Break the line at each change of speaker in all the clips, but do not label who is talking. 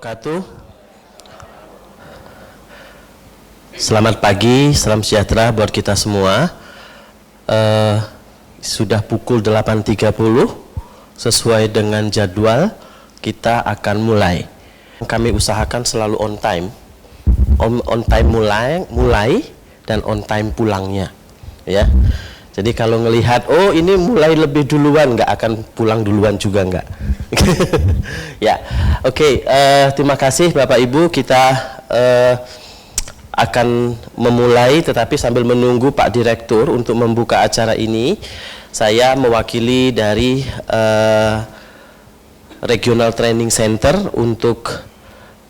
wabarakatuh. Selamat pagi, salam sejahtera buat kita semua. Sudah pukul 8.30, sesuai dengan jadwal kita akan mulai. Kami usahakan selalu on time. On time mulai dan on time pulangnya, ya. Jadi kalau ngelihat, oh ini mulai lebih duluan, nggak akan pulang duluan juga nggak. Ya, oke. Terima kasih Bapak Ibu. Kita akan memulai, tetapi sambil menunggu Pak Direktur untuk membuka acara ini, saya mewakili dari Regional Training Center untuk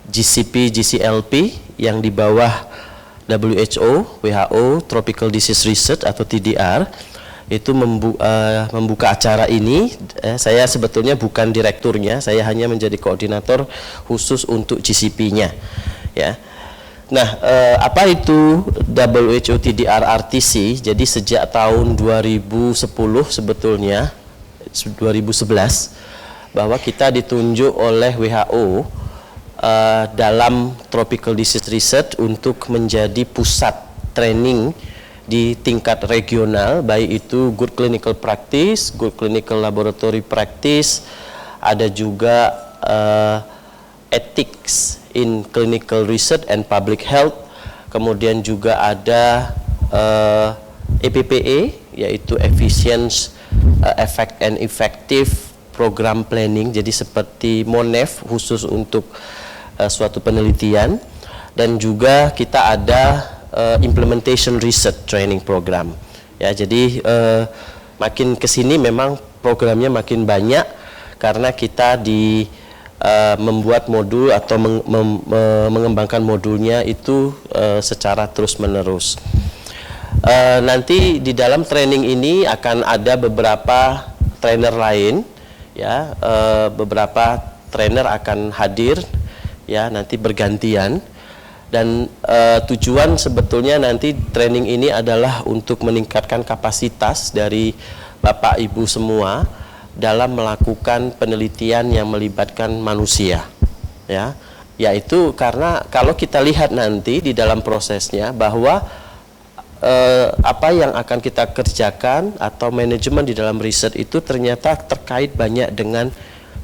GCP, GCLP yang di bawah WHO, Tropical Disease Research atau TDR, itu membuka acara ini. Saya sebetulnya bukan direkturnya, saya hanya menjadi koordinator khusus untuk GCP-nya, ya. Nah, apa itu WHO TDR RTC? Jadi sejak tahun 2010 sebetulnya, 2011, bahwa kita ditunjuk oleh WHO dalam Tropical Disease Research untuk menjadi pusat training di tingkat regional, baik itu Good Clinical Practice, Good Clinical Laboratory Practice, ada juga Ethics in Clinical Research and Public Health, kemudian juga ada EPPE, yaitu Efficient, Effect and Effective Program Planning, jadi seperti MONEF khusus untuk suatu penelitian, dan juga kita ada Implementation Research Training Program, ya. Jadi makin kesini memang programnya makin banyak karena kita membuat modul atau mengembangkan modulnya itu secara terus menerus. Nanti di dalam training ini akan ada beberapa trainer lain, ya. Beberapa trainer akan hadir, ya, nanti bergantian, dan tujuan sebetulnya nanti training ini adalah untuk meningkatkan kapasitas dari Bapak Ibu semua dalam melakukan penelitian yang melibatkan manusia, ya, yaitu karena kalau kita lihat nanti di dalam prosesnya bahwa apa yang akan kita kerjakan atau manajemen di dalam riset itu ternyata terkait banyak dengan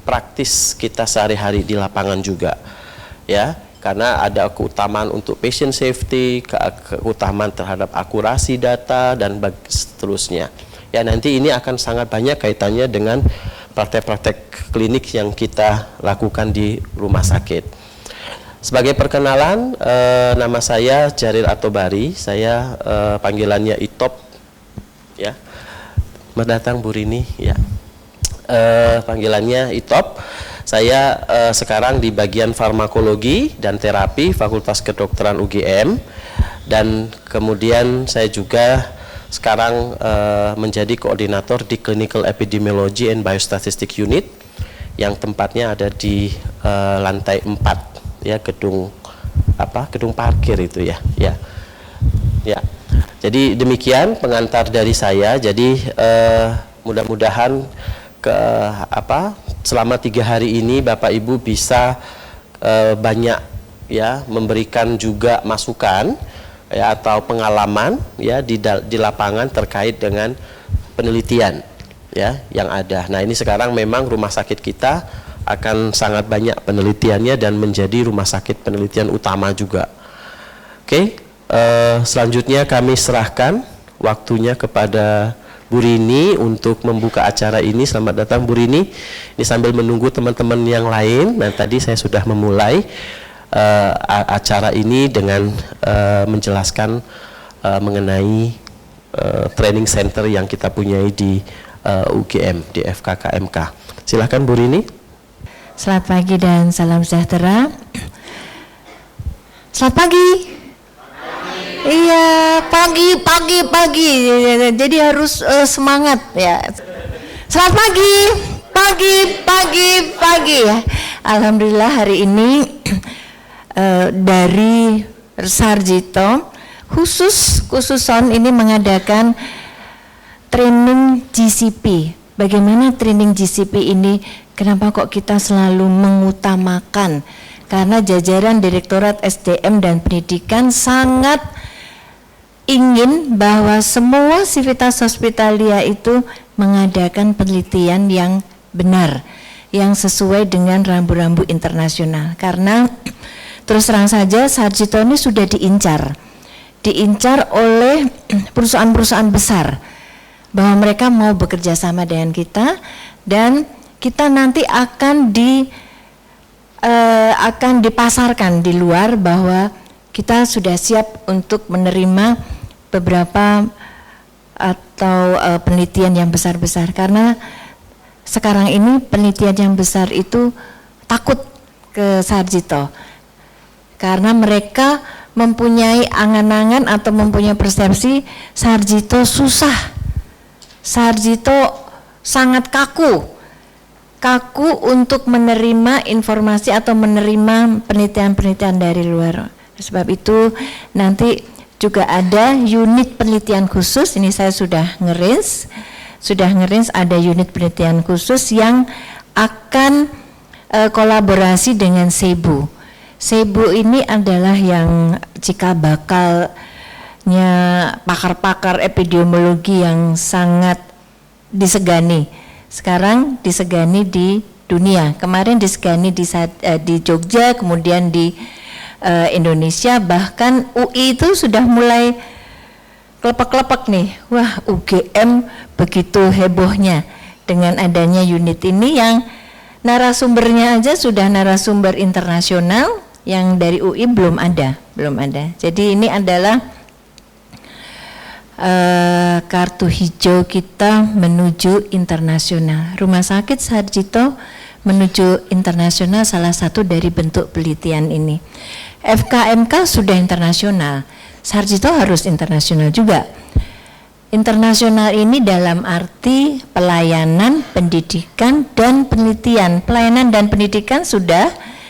praktis kita sehari-hari di lapangan juga, ya, karena ada keutamaan untuk patient safety, keutamaan terhadap akurasi data, dan seterusnya. Ya, nanti ini akan sangat banyak kaitannya dengan praktek-praktek klinik yang kita lakukan di rumah sakit. Sebagai perkenalan, nama saya Jaril Atobari, saya panggilannya ITOP, ya. Mendatang Bu Rini, ya. Panggilannya ITOP. Saya sekarang di bagian farmakologi dan terapi Fakultas Kedokteran UGM, dan kemudian saya juga sekarang menjadi koordinator di Clinical Epidemiology and Biostatistics Unit yang tempatnya ada di lantai 4, ya, gedung parkir itu, ya. Ya. Jadi demikian pengantar dari saya. Jadi mudah-mudahan selama 3 hari ini Bapak Ibu bisa banyak, ya, memberikan juga masukan, ya, atau pengalaman, ya, di lapangan terkait dengan penelitian, ya, yang ada. Nah, ini sekarang memang rumah sakit kita akan sangat banyak penelitiannya dan menjadi rumah sakit penelitian utama juga. Oke, selanjutnya kami serahkan waktunya kepada Bu Rini untuk membuka acara ini. Selamat datang Bu Rini. Ini sambil menunggu teman-teman yang lain. Nah, tadi saya sudah memulai acara ini dengan menjelaskan mengenai training center yang kita punyai di UGM, di FKKMK. Silakan Bu Rini.
Selamat pagi dan salam sejahtera. Selamat pagi. Iya, pagi. Jadi harus semangat, ya. Selamat pagi. Alhamdulillah hari ini dari Sarjito khususon ini mengadakan training GCP. Bagaimana training GCP ini? Kenapa kok kita selalu mengutamakan karena jajaran Direktorat SDM dan Pendidikan sangat ingin bahwa semua Civitas Hospitalia itu mengadakan penelitian yang benar, yang sesuai dengan rambu-rambu internasional. Karena terus terang saja Sarjito ini sudah diincar oleh perusahaan-perusahaan besar bahwa mereka mau bekerja sama dengan kita, dan kita nanti akan dipasarkan di luar bahwa kita sudah siap untuk menerima beberapa atau penelitian yang besar-besar. Karena sekarang ini penelitian yang besar itu takut ke Sarjito karena mereka mempunyai angan-angan atau mempunyai persepsi Sarjito susah, Sarjito sangat kaku untuk menerima informasi atau menerima penelitian-penelitian dari luar. Sebab itu nanti juga ada unit penelitian khusus. Ini saya sudah ngeris ada unit penelitian khusus yang akan kolaborasi dengan Cebu. Cebu ini adalah yang cikal bakalnya pakar-pakar epidemiologi yang sangat disegani. Sekarang disegani di dunia. Kemarin disegani di Jogja, kemudian di Indonesia, bahkan UI itu sudah mulai kelepek-kelepek nih. Wah, UGM begitu hebohnya dengan adanya unit ini yang narasumbernya aja sudah narasumber internasional, yang dari UI belum ada. Jadi ini adalah kartu hijau kita menuju internasional. Rumah sakit Sarjito menuju internasional salah satu dari bentuk penelitian ini. FKMK sudah internasional, Sarjito harus internasional juga. Internasional ini dalam arti pelayanan, pendidikan, dan penelitian. Pelayanan dan pendidikan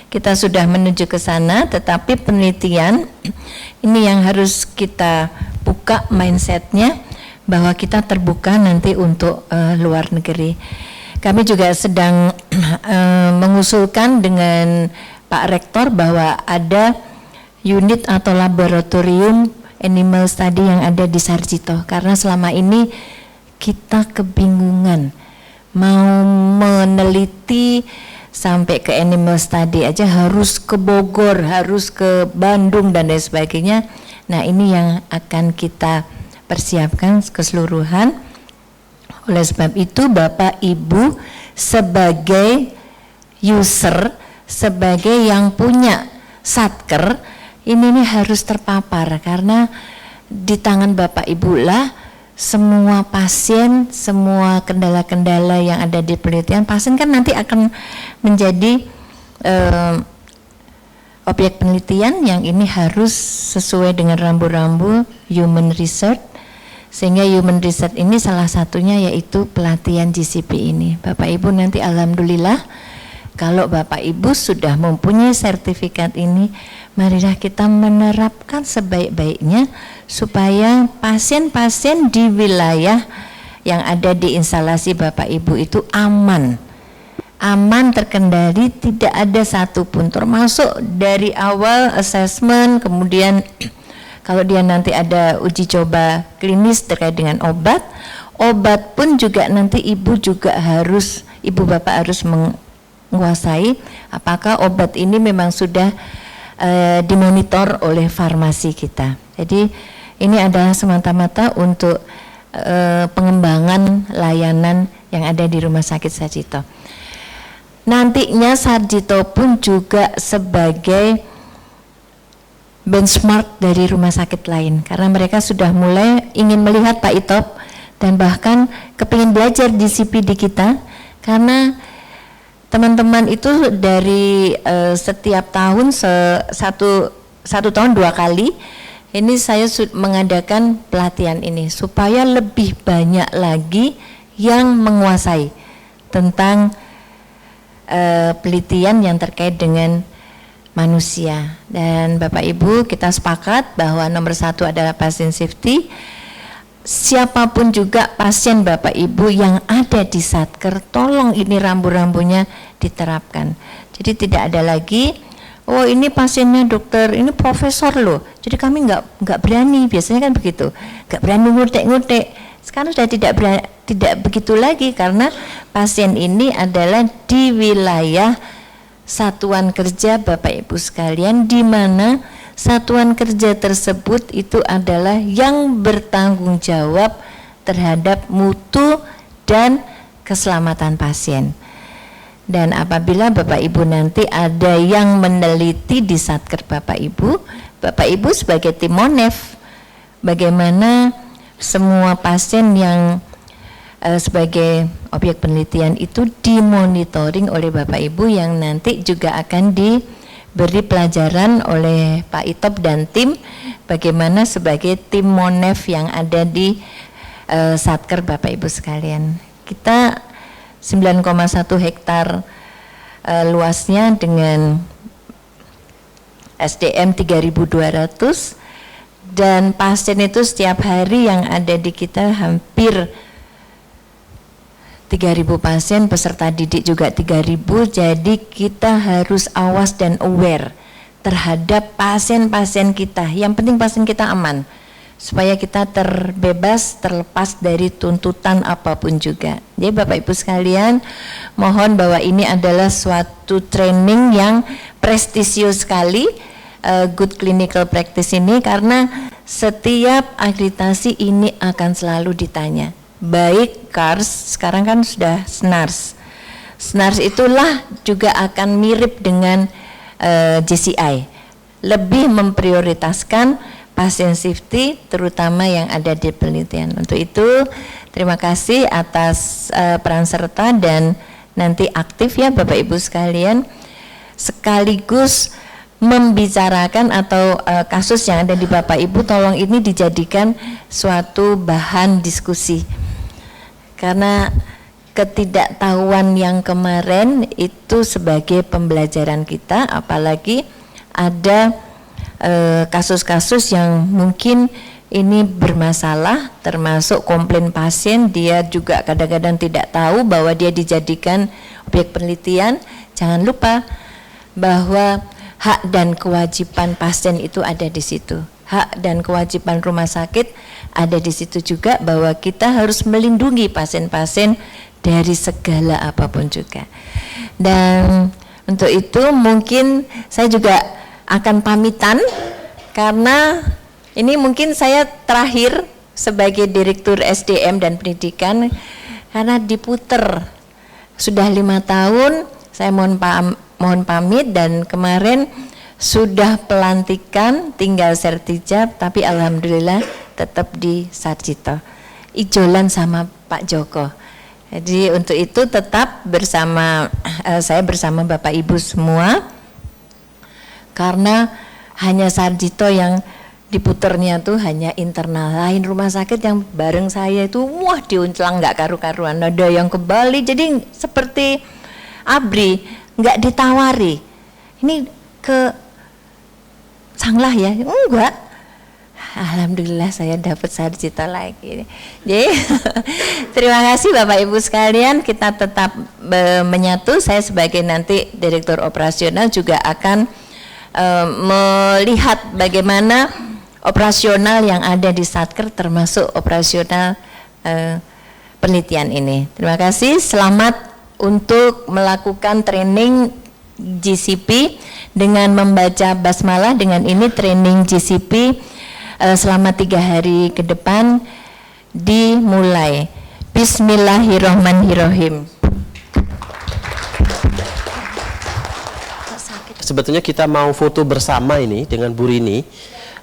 kita sudah menuju ke sana, tetapi penelitian ini yang harus kita buka mindsetnya bahwa kita terbuka nanti untuk luar negeri. Kami juga sedang mengusulkan dengan Pak Rektor bahwa ada unit atau laboratorium animal study yang ada di Sarjito, karena selama ini kita kebingungan mau meneliti sampai ke animal study aja harus ke Bogor, harus ke Bandung dan lain sebagainya. Nah, ini yang akan kita persiapkan keseluruhan. Oleh sebab itu Bapak Ibu sebagai user, sebagai yang punya satker, ini harus terpapar, karena di tangan Bapak Ibu lah semua pasien, semua kendala-kendala yang ada di penelitian. Pasien kan nanti akan menjadi objek penelitian yang ini harus sesuai dengan rambu-rambu human research, sehingga human research ini salah satunya yaitu pelatihan GCP ini. Bapak Ibu nanti alhamdulillah kalau Bapak Ibu sudah mempunyai sertifikat ini, marilah kita menerapkan sebaik-baiknya supaya pasien-pasien di wilayah yang ada di instalasi Bapak Ibu itu aman, terkendali, tidak ada satupun, termasuk dari awal assessment, kemudian kalau dia nanti ada uji coba klinis terkait dengan obat pun juga nanti ibu bapak harus menguasai apakah obat ini memang sudah dimonitor oleh farmasi kita. Jadi ini adalah semata-mata untuk pengembangan layanan yang ada di Rumah Sakit Sarjito. Nantinya Sarjito pun juga sebagai benchmark dari rumah sakit lain, karena mereka sudah mulai ingin melihat Pak Itop dan bahkan kepingin belajar GCP di kita, karena teman-teman itu dari setiap tahun satu tahun 2 kali ini saya mengadakan pelatihan ini supaya lebih banyak lagi yang menguasai tentang penelitian yang terkait dengan manusia. Dan Bapak Ibu kita sepakat bahwa nomor 1 adalah pasien safety. Siapapun juga pasien Bapak Ibu yang ada di satker, tolong ini rambu-rambunya diterapkan. Jadi tidak ada lagi oh ini pasiennya dokter, ini profesor loh. Jadi kami nggak berani, biasanya kan begitu, nggak berani ngutek-ngutek. Sekarang sudah tidak begitu lagi karena pasien ini adalah di wilayah satuan kerja Bapak Ibu sekalian, di mana satuan kerja tersebut itu adalah yang bertanggung jawab terhadap mutu dan keselamatan pasien. Dan apabila Bapak Ibu nanti ada yang meneliti di Satker Bapak Ibu sebagai tim Monef, bagaimana semua pasien yang sebagai objek penelitian itu dimonitoring oleh Bapak Ibu, yang nanti juga akan diberi pelajaran oleh Pak Itop dan tim, bagaimana sebagai tim Monef yang ada di Satker Bapak Ibu sekalian. Kita 9,1 hektar luasnya dengan SDM 3.200, dan pasien itu setiap hari yang ada di kita hampir 3.000 pasien, peserta didik juga 3.000. Jadi kita harus awas dan aware terhadap pasien-pasien kita. Yang penting pasien kita aman, supaya kita terlepas dari tuntutan apapun juga. Jadi Bapak Ibu sekalian, mohon bahwa ini adalah suatu training yang prestisius sekali, good clinical practice ini, karena setiap akreditasi ini akan selalu ditanya. Baik CARS, sekarang kan sudah SNARS. SNARS itulah juga akan mirip dengan JCI, lebih memprioritaskan pasien safety, terutama yang ada di penelitian. Untuk itu, terima kasih atas peran serta dan nanti aktif ya Bapak Ibu sekalian, sekaligus membicarakan atau kasus yang ada di Bapak Ibu, tolong ini dijadikan suatu bahan diskusi. Karena ketidaktahuan yang kemarin itu sebagai pembelajaran kita, apalagi ada kasus-kasus yang mungkin ini bermasalah, termasuk komplain pasien, dia juga kadang-kadang tidak tahu bahwa dia dijadikan objek penelitian. Jangan lupa bahwa hak dan kewajiban pasien itu ada di situ, hak dan kewajiban rumah sakit ada di situ juga, bahwa kita harus melindungi pasien-pasien dari segala apapun juga. Dan untuk itu mungkin saya juga akan pamitan, karena ini mungkin saya terakhir sebagai Direktur SDM dan Pendidikan, karena diputer sudah 5 tahun. Saya mohon pamit, dan kemarin sudah pelantikan, tinggal sertijab, tapi alhamdulillah tetap di Sarjito, ijolan sama Pak Joko. Jadi untuk itu tetap bersama saya bersama Bapak Ibu semua, karena hanya Sarjito yang diputernya tuh hanya internal. Lain rumah sakit yang bareng saya itu wah diunclang nggak karu-karuan, ada yang ke Bali, jadi seperti ABRI nggak ditawari, ini ke Sanglah ya, enggak. Alhamdulillah saya dapat Sarjito lagi. Jadi terima kasih Bapak Ibu sekalian, kita tetap menyatu. Saya sebagai nanti Direktur Operasional juga akan melihat bagaimana operasional yang ada di Satker, termasuk operasional penelitian ini. Terima kasih, selamat untuk melakukan training GCP dengan membaca basmalah. Dengan ini training GCP selama 3 hari ke depan dimulai. Bismillahirrahmanirrahim.
Sebetulnya kita mau foto bersama ini dengan Bu Rini,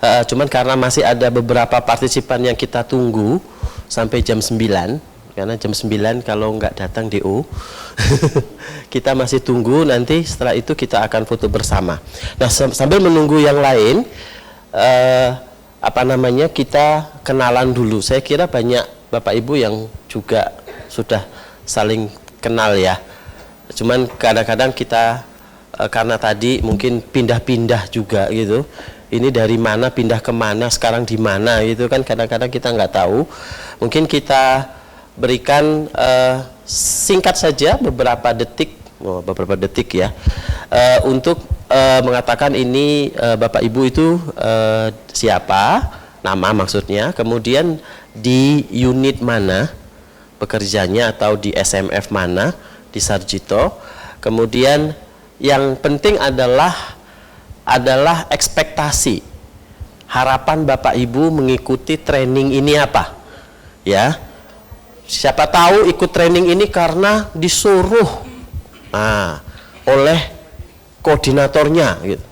cuman karena masih ada beberapa partisipan yang kita tunggu sampai jam 9, karena jam 9 kalau nggak datang DO kita masih tunggu, nanti setelah itu kita akan foto bersama. Nah sambil menunggu yang lain, kita kenalan dulu. Saya kira banyak Bapak Ibu yang juga sudah saling kenal ya, cuman kadang-kadang kita karena tadi mungkin pindah-pindah juga gitu, ini dari mana pindah ke mana, sekarang di mana gitu kan, kadang-kadang kita nggak tahu. Mungkin kita berikan singkat saja beberapa detik ya, untuk mengatakan ini Bapak Ibu itu siapa, nama maksudnya, kemudian di unit mana bekerjanya atau di SMF mana di Sarjito. Kemudian yang penting adalah ekspektasi, harapan Bapak Ibu mengikuti training ini apa, ya. Siapa tahu ikut training ini karena disuruh oleh koordinatornya gitu.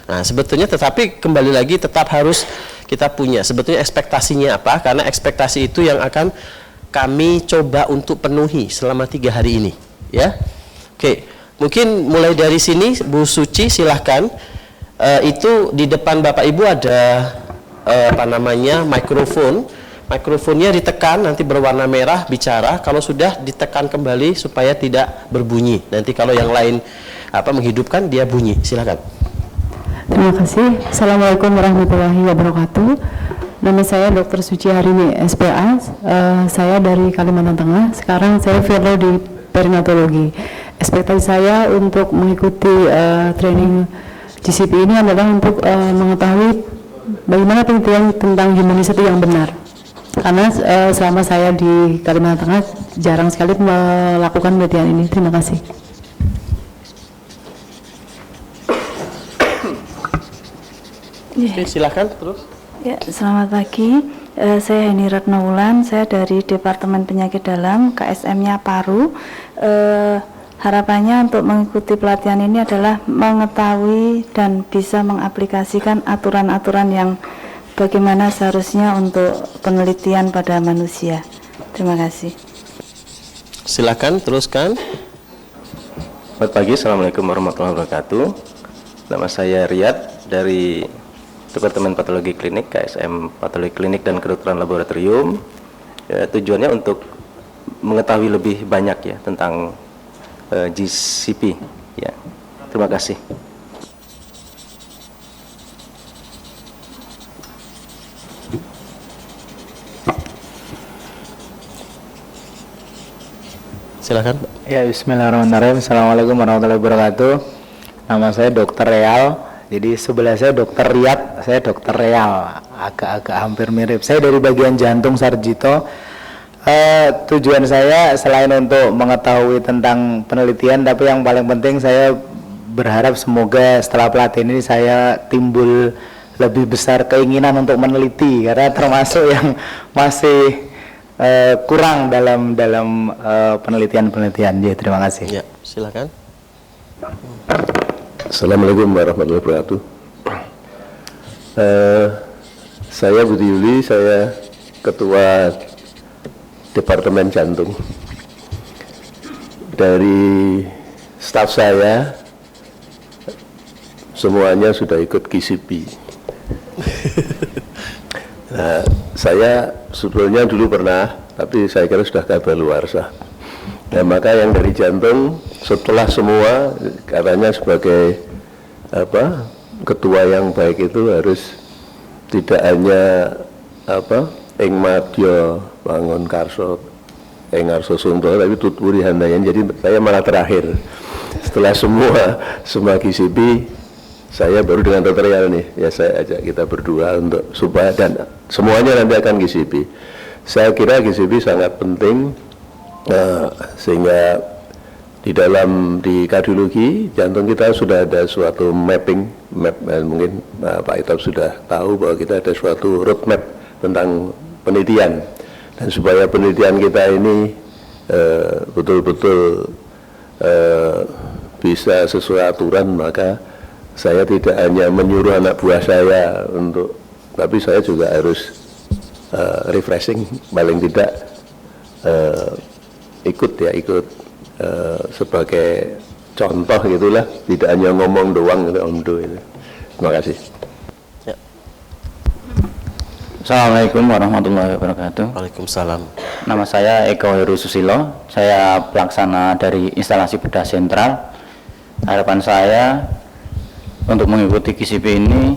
Nah, sebetulnya tetapi kembali lagi tetap harus kita punya sebetulnya ekspektasinya apa, karena ekspektasi itu yang akan kami coba untuk penuhi selama 3 hari ini, ya. Oke, mungkin mulai dari sini Bu Suci silahkan. Itu di depan Bapak Ibu ada mikrofon. Mikrofonnya ditekan, nanti berwarna merah bicara. Kalau sudah ditekan kembali supaya tidak berbunyi. Nanti kalau yang lain menghidupkan dia bunyi. Silakan.
Terima kasih. Assalamualaikum warahmatullahi wabarakatuh. Nama saya Dr. Suci Harini SPA. Saya dari Kalimantan Tengah. Sekarang saya fellow di perinatologi. Ekspektasi saya untuk mengikuti training GCP ini adalah untuk mengetahui bagaimana penelitian tentang humanisity yang benar. Karena selama saya di Kalimantan Tengah jarang sekali melakukan penelitian ini. Terima kasih.
Oke, silakan terus.
Ya, selamat pagi. Saya Heni Ratnawulan. Saya dari Departemen Penyakit Dalam, KSM-nya Paru. Harapannya untuk mengikuti pelatihan ini adalah mengetahui dan bisa mengaplikasikan aturan-aturan yang bagaimana seharusnya untuk penelitian pada manusia. Terima kasih.
Silakan teruskan.
Selamat pagi, Assalamualaikum warahmatullahi wabarakatuh. Nama saya Riyad dari Departemen Patologi Klinik, KSM Patologi Klinik dan Kedokteran Laboratorium. Tujuannya untuk mengetahui lebih banyak ya tentang GCP. Ya, terima kasih.
Silakan.
Ya, bismillahirrahmanirrahim. Assalamualaikum warahmatullahi wabarakatuh. Nama saya Dr. Real. Jadi sebelah saya Dr. Riyad, saya Dr. Real. Agak-agak hampir mirip. Saya dari bagian jantung Sarjito. Tujuan saya selain untuk mengetahui tentang penelitian, tapi yang paling penting saya berharap semoga setelah pelatihan ini saya timbul lebih besar keinginan untuk meneliti, karena termasuk yang masih kurang dalam penelitian-penelitian. Ya, terima kasih.
Ya, silakan.
Assalamualaikum warahmatullahi wabarakatuh. Saya Budi Yuli, saya Ketua Departemen Jantung. Dari staf saya semuanya sudah ikut GCP. Nah, saya sebetulnya dulu pernah, tapi saya kira sudah kadaluarsa. Nah, maka yang dari jantung setelah semua katanya sebagai ketua yang baik itu harus tidak hanya ing madya bangun karso ing arso sunto, tapi tuturi handayan. Jadi saya malah terakhir setelah semua GCP. Saya baru dengan Dr. Real nih, ya saya ajak kita berdua untuk supaya dan semuanya nanti akan GCP. Saya kira GCP sangat penting sehingga di kardiologi jantung kita sudah ada suatu map, dan mungkin Pak Itop sudah tahu bahwa kita ada suatu roadmap tentang penelitian, dan supaya penelitian kita ini betul-betul bisa sesuai aturan, maka saya tidak hanya menyuruh anak buah saya tapi saya juga harus refreshing, paling tidak ikut sebagai contoh gitulah, tidak hanya ngomong doang gitu, omdo itu. Terima kasih.
Ya.
Assalamualaikum warahmatullahi wabarakatuh.
Waalaikumsalam.
Nama saya Eko Heru Susilo. Saya pelaksana dari instalasi bedah sentral. Harapan saya untuk mengikuti GCP ini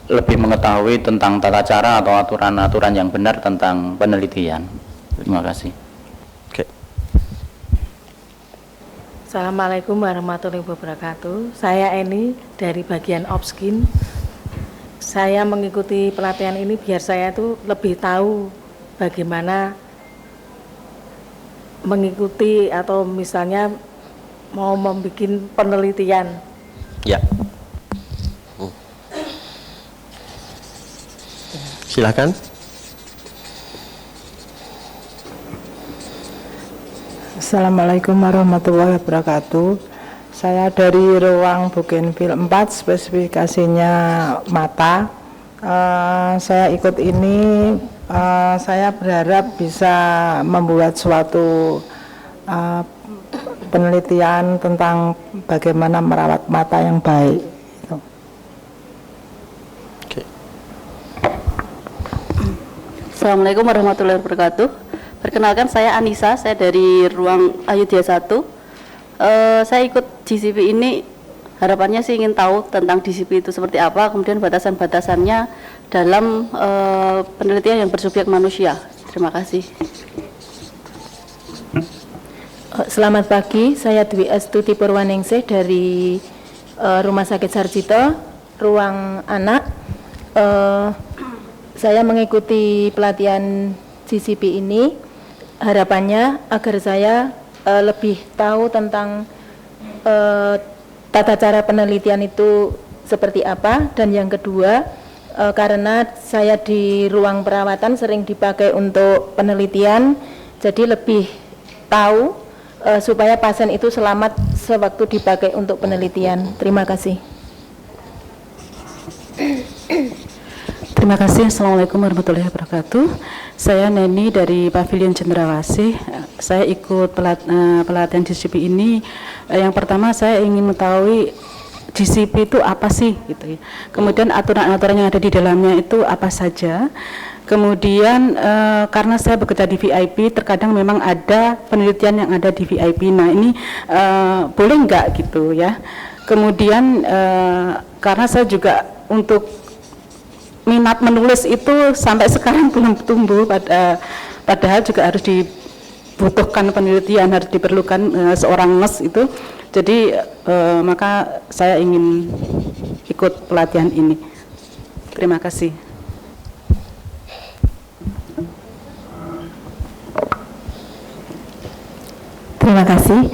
lebih mengetahui tentang tata cara atau aturan-aturan yang benar tentang penelitian. Terima kasih.
Oke.
Assalamualaikum warahmatullahi wabarakatuh. Saya Eni dari bagian Opskin. Saya mengikuti pelatihan ini biar saya tuh lebih tahu bagaimana mengikuti atau misalnya mau membuat penelitian.
Ya. Silakan.
Assalamualaikum warahmatullahi wabarakatuh. Saya dari ruang Bougainville 4, spesifikasinya mata. Saya ikut ini, saya berharap bisa membuat suatu penelitian tentang bagaimana merawat mata yang baik.
Assalamualaikum warahmatullahi wabarakatuh. Perkenalkan, saya Anissa, saya dari ruang Ayudhya 1. Saya ikut DCP ini, harapannya sih ingin tahu tentang DCP itu seperti apa, kemudian batasan-batasannya dalam penelitian yang bersubjek manusia. Terima kasih.
Selamat pagi, saya Dwi Astuti Purwaningsih dari Rumah Sakit Sarjito, ruang anak. Saya mengikuti pelatihan DCP ini, harapannya agar saya lebih tahu tentang tata cara penelitian itu seperti apa, dan yang kedua karena saya di ruang perawatan sering dipakai untuk penelitian, jadi lebih tahu supaya pasien itu selamat sewaktu dipakai untuk penelitian. Terima kasih.
Terima kasih. Assalamualaikum warahmatullahi wabarakatuh. Saya Neni dari Pavilion Cendrawasih. Saya ikut pelatihan DCP ini. Yang pertama saya ingin mengetahui DCP itu apa sih, gitu ya. Kemudian aturan-aturan yang ada di dalamnya itu apa saja. Kemudian karena saya bekerja di VIP, terkadang memang ada penelitian yang ada di VIP. Nah ini boleh nggak gitu ya. Kemudian karena saya juga untuk minat menulis itu sampai sekarang belum tumbuh, padahal juga harus dibutuhkan penelitian, harus diperlukan seorang nurse itu. Jadi maka saya ingin ikut pelatihan ini. Terima kasih.
Terima kasih.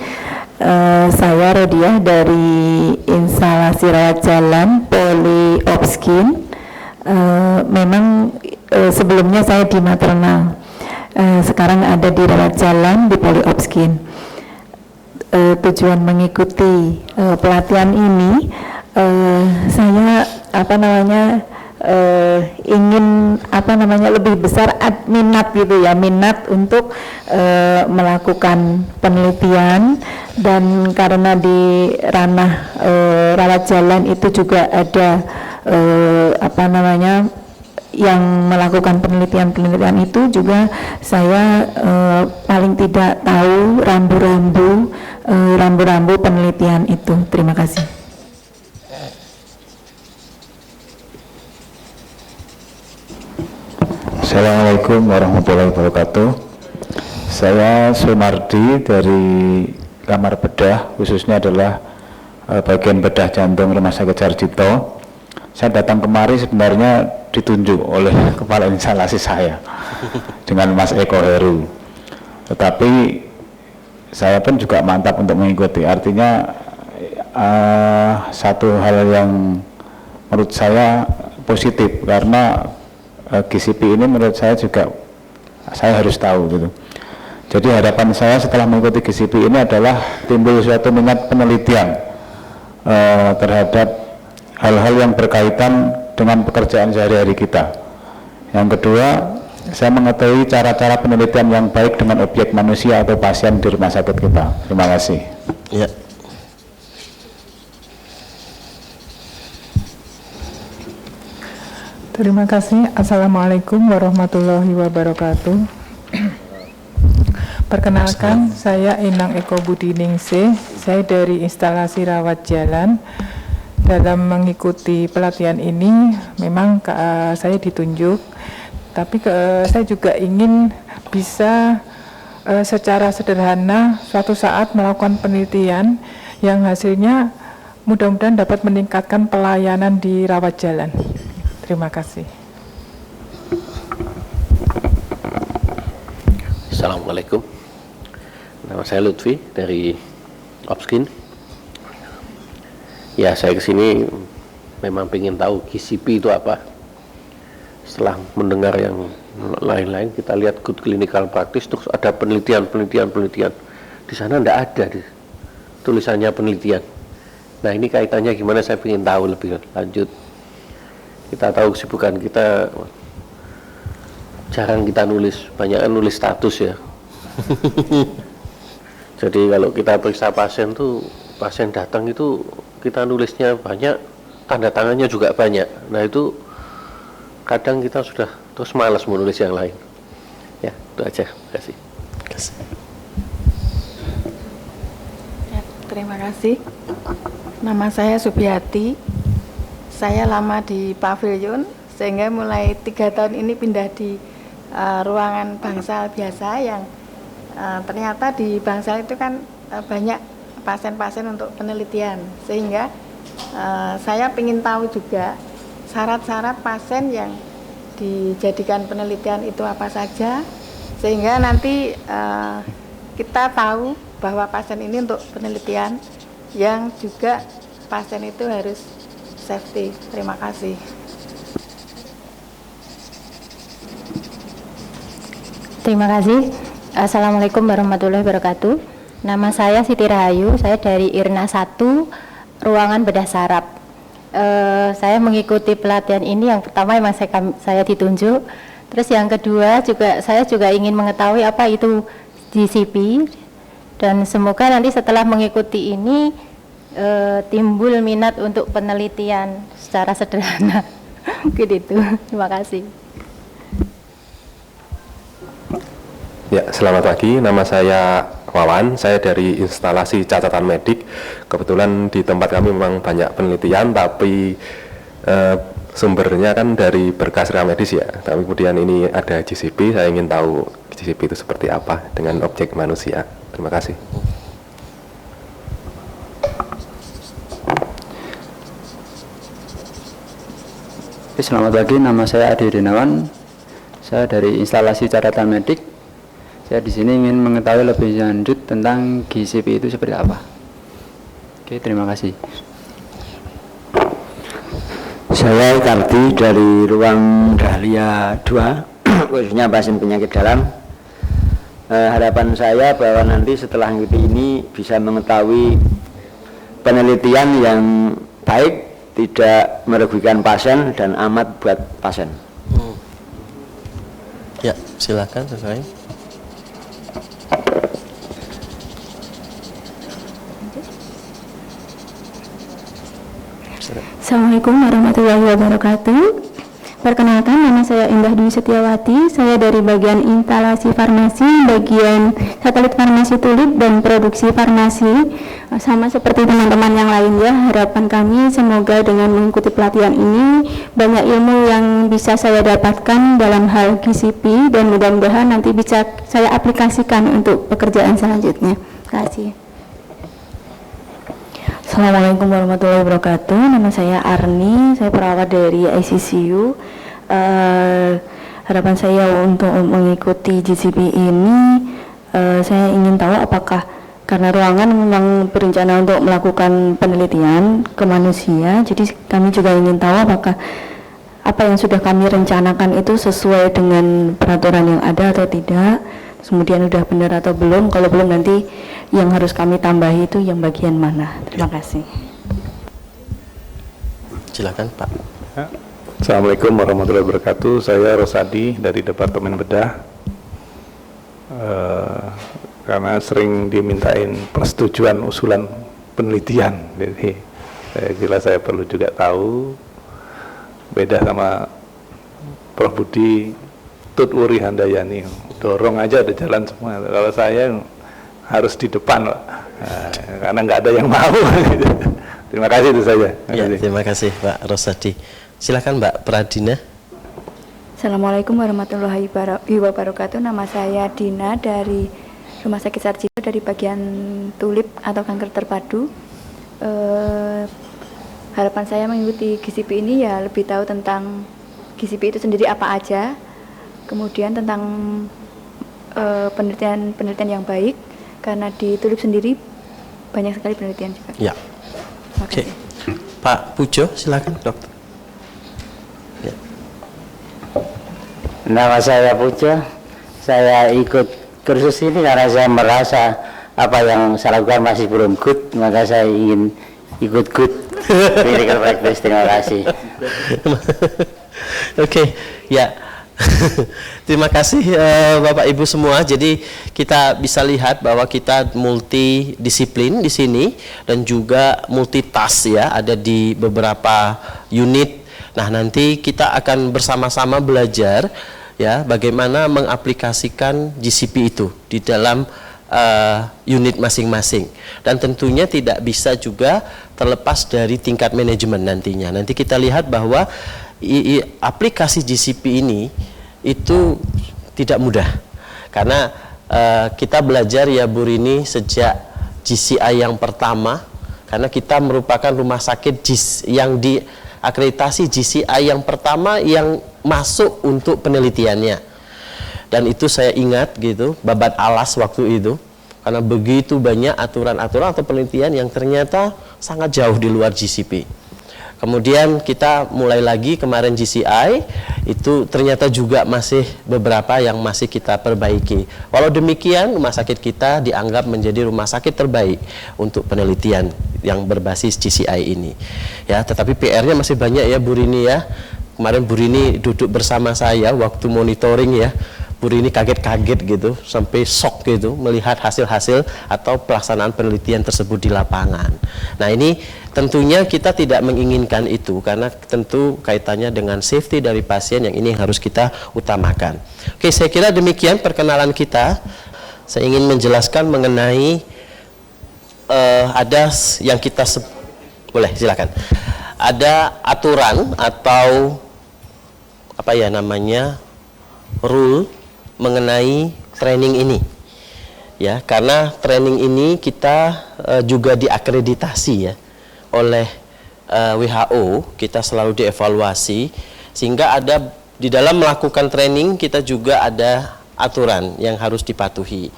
Saya Rodiah dari instalasi rawat jalan Poli Opskin. Memang sebelumnya saya di maternal, sekarang ada di rawat jalan di Poli Opskin. Tujuan mengikuti pelatihan ini, saya ingin lebih besar minat gitu ya, minat untuk melakukan penelitian, dan karena di ranah rawat jalan itu juga ada yang melakukan penelitian itu juga saya paling tidak tahu rambu-rambu penelitian itu. Terima kasih.
Assalamualaikum warahmatullahi wabarakatuh. Saya Sumardi dari kamar bedah, khususnya adalah bagian bedah jantung Rumah Sakit Sarjito. Saya datang kemari sebenarnya ditunjuk oleh kepala instalasi saya dengan Mas Eko Heru, tetapi saya pun juga mantap untuk mengikuti. Artinya satu hal yang menurut saya positif, karena GCP ini menurut saya juga saya harus tahu gitu. Jadi harapan saya setelah mengikuti GCP ini adalah timbul suatu minat penelitian terhadap hal-hal yang berkaitan dengan pekerjaan sehari-hari kita. Yang kedua, saya mengetahui cara-cara penelitian yang baik dengan objek manusia atau pasien di rumah sakit kita. Terima kasih.
Ya.
Terima kasih. Assalamualaikum warahmatullahi wabarakatuh. Perkenalkan, saya Inang Eko Budi Ningsih. Saya dari instalasi rawat jalan. Dalam mengikuti pelatihan ini memang saya ditunjuk, tapi saya juga ingin bisa secara sederhana suatu saat melakukan penelitian yang hasilnya mudah-mudahan dapat meningkatkan pelayanan di rawat jalan. Terima kasih.
Assalamualaikum. Nama saya Lutfi dari Opskin. Ya, saya kesini memang ingin tahu GCP itu apa. Setelah mendengar yang lain-lain, kita lihat good clinical practice, terus ada penelitian. Di sana tidak ada tulisannya penelitian. Nah, ini kaitannya gimana, saya ingin tahu lebih lanjut. Kita tahu kesibukan kita, jarang kita nulis, banyak nulis status ya. Jadi kalau kita periksa pasien tuh, pasien datang itu kita nulisnya banyak, tanda tangannya juga banyak. Nah itu kadang kita sudah terus malas menulis yang lain. Ya, itu aja. Terima kasih.
Ya, terima kasih. Nama saya Subiati. Saya lama di pavilion, sehingga mulai 3 tahun ini pindah di ruangan bangsal biasa yang ternyata di bangsal itu kan banyak pasien-pasien untuk penelitian, sehingga saya ingin tahu juga syarat-syarat pasien yang dijadikan penelitian itu apa saja, sehingga nanti kita tahu bahwa pasien ini untuk penelitian yang juga pasien itu harus safety. Terima kasih.
Terima kasih. Assalamualaikum warahmatullahi wabarakatuh. Nama saya Siti Rahayu, saya dari IRNA 1, ruangan bedah saraf. Saya mengikuti pelatihan ini, yang pertama memang saya ditunjuk, terus yang kedua saya juga ingin mengetahui apa itu GCP, dan semoga nanti setelah mengikuti ini timbul minat untuk penelitian secara sederhana. Gitu. Terima kasih.
Ya, selamat pagi. Nama saya Wawan. Saya dari instalasi catatan medik. Kebetulan di tempat kami memang banyak penelitian, tapi sumbernya kan dari berkas medis ya. Tapi kemudian ini ada GCP. Saya ingin tahu GCP itu seperti apa dengan objek manusia. Terima kasih.
Selamat pagi. Nama saya Adi Rinawan. Saya dari instalasi catatan medik. Saya di sini ingin mengetahui lebih lanjut tentang GCP itu seperti apa. Oke, terima kasih.
Saya Kardi dari ruang Dahlia 2, khususnya pasien penyakit dalam. Harapan saya bahwa nanti setelah mengikuti ini bisa mengetahui penelitian yang baik, tidak merugikan pasien dan amat buat pasien.
Ya, silakan sesuai.
Assalamualaikum warahmatullahi wabarakatuh. Perkenalkan, nama saya Indah Dwi Setiawati. Saya dari bagian instalasi farmasi, bagian satelit farmasi tulip dan produksi farmasi. Sama seperti teman-teman yang lain ya, harapan kami semoga dengan mengikuti pelatihan ini banyak ilmu yang bisa saya dapatkan dalam hal GCP, dan mudah-mudahan nanti bisa saya aplikasikan untuk pekerjaan selanjutnya. Terima kasih.
Assalamualaikum warahmatullahi wabarakatuh. Nama saya Arni, saya perawat dari ICCU. Harapan saya untuk mengikuti GCP ini, saya ingin tahu apakah karena ruangan memang berencana untuk melakukan penelitian ke manusia, jadi kami juga ingin tahu apakah apa yang sudah kami rencanakan itu sesuai dengan peraturan yang ada atau tidak. Kemudian sudah benar atau belum, kalau belum nanti yang harus kami tambahi itu yang bagian mana. Terima kasih.
Silakan Pak.
Assalamualaikum warahmatullahi wabarakatuh. Saya Rosadi dari Departemen Bedah. Karena sering dimintain persetujuan usulan penelitian, jadi saya kira saya perlu juga tahu. Beda sama Prof Budi Tutwuri Handayani, dorong aja udah jalan semua. Kalau saya harus di depan, karena nggak ada yang mau. Terima kasih, itu saja.
Terima kasih Pak Rosadi. Silakan Mbak Pradina.
Assalamualaikum warahmatullahi wabarakatuh. Nama saya Dina dari
Rumah Sakit Sarjito dari bagian tulip atau kanker terpadu. Harapan saya mengikuti GCP ini ya lebih tahu tentang GCP itu sendiri apa aja, kemudian tentang penelitian yang baik, karena di tulip sendiri banyak sekali penelitian juga.
Ya. Oke. Pak Pujo, silakan dokter.
Ya. Nama saya Pujo. Saya ikut kursus ini karena saya merasa apa yang saya lakukan masih belum good, maka saya ingin ikut good clinical practice. Terima kasih.
Oke, ya. Terima kasih Bapak Ibu semua. Jadi kita bisa lihat bahwa kita multidisiplin di sini dan juga multitask ya, ada di beberapa unit. Nah, nanti kita akan bersama-sama belajar ya bagaimana mengaplikasikan GCP itu di dalam unit masing-masing, dan tentunya tidak bisa juga terlepas dari tingkat manajemen nantinya. Nanti kita lihat bahwa aplikasi GCP ini itu tidak mudah, karena kita belajar ya Bu Rini sejak GCI yang pertama, karena kita merupakan rumah sakit yang diakreditasi GCI yang pertama yang masuk untuk penelitiannya. Dan itu saya ingat gitu, babat alas waktu itu, karena begitu banyak aturan-aturan atau penelitian yang ternyata sangat jauh di luar GCP. Kemudian kita mulai lagi kemarin GCI, itu ternyata juga masih beberapa yang masih kita perbaiki. Walau demikian, rumah sakit kita dianggap menjadi rumah sakit terbaik untuk penelitian yang berbasis GCI ini. Ya, tetapi PR-nya masih banyak ya Bu Rini ya. Kemarin Bu Rini duduk bersama saya waktu monitoring ya. Bu Rini kaget-kaget gitu, sampai shock gitu melihat hasil-hasil atau pelaksanaan penelitian tersebut di lapangan. Nah, ini tentunya kita tidak menginginkan itu, karena tentu kaitannya dengan safety dari pasien yang ini harus kita utamakan. Oke, saya kira demikian perkenalan kita. Saya ingin menjelaskan mengenai ada yang kita boleh silakan. Ada aturan atau apa ya namanya rule mengenai training ini ya, karena training ini kita juga diakreditasi ya oleh WHO, kita selalu dievaluasi, sehingga ada di dalam melakukan training kita juga ada aturan yang harus dipatuhi.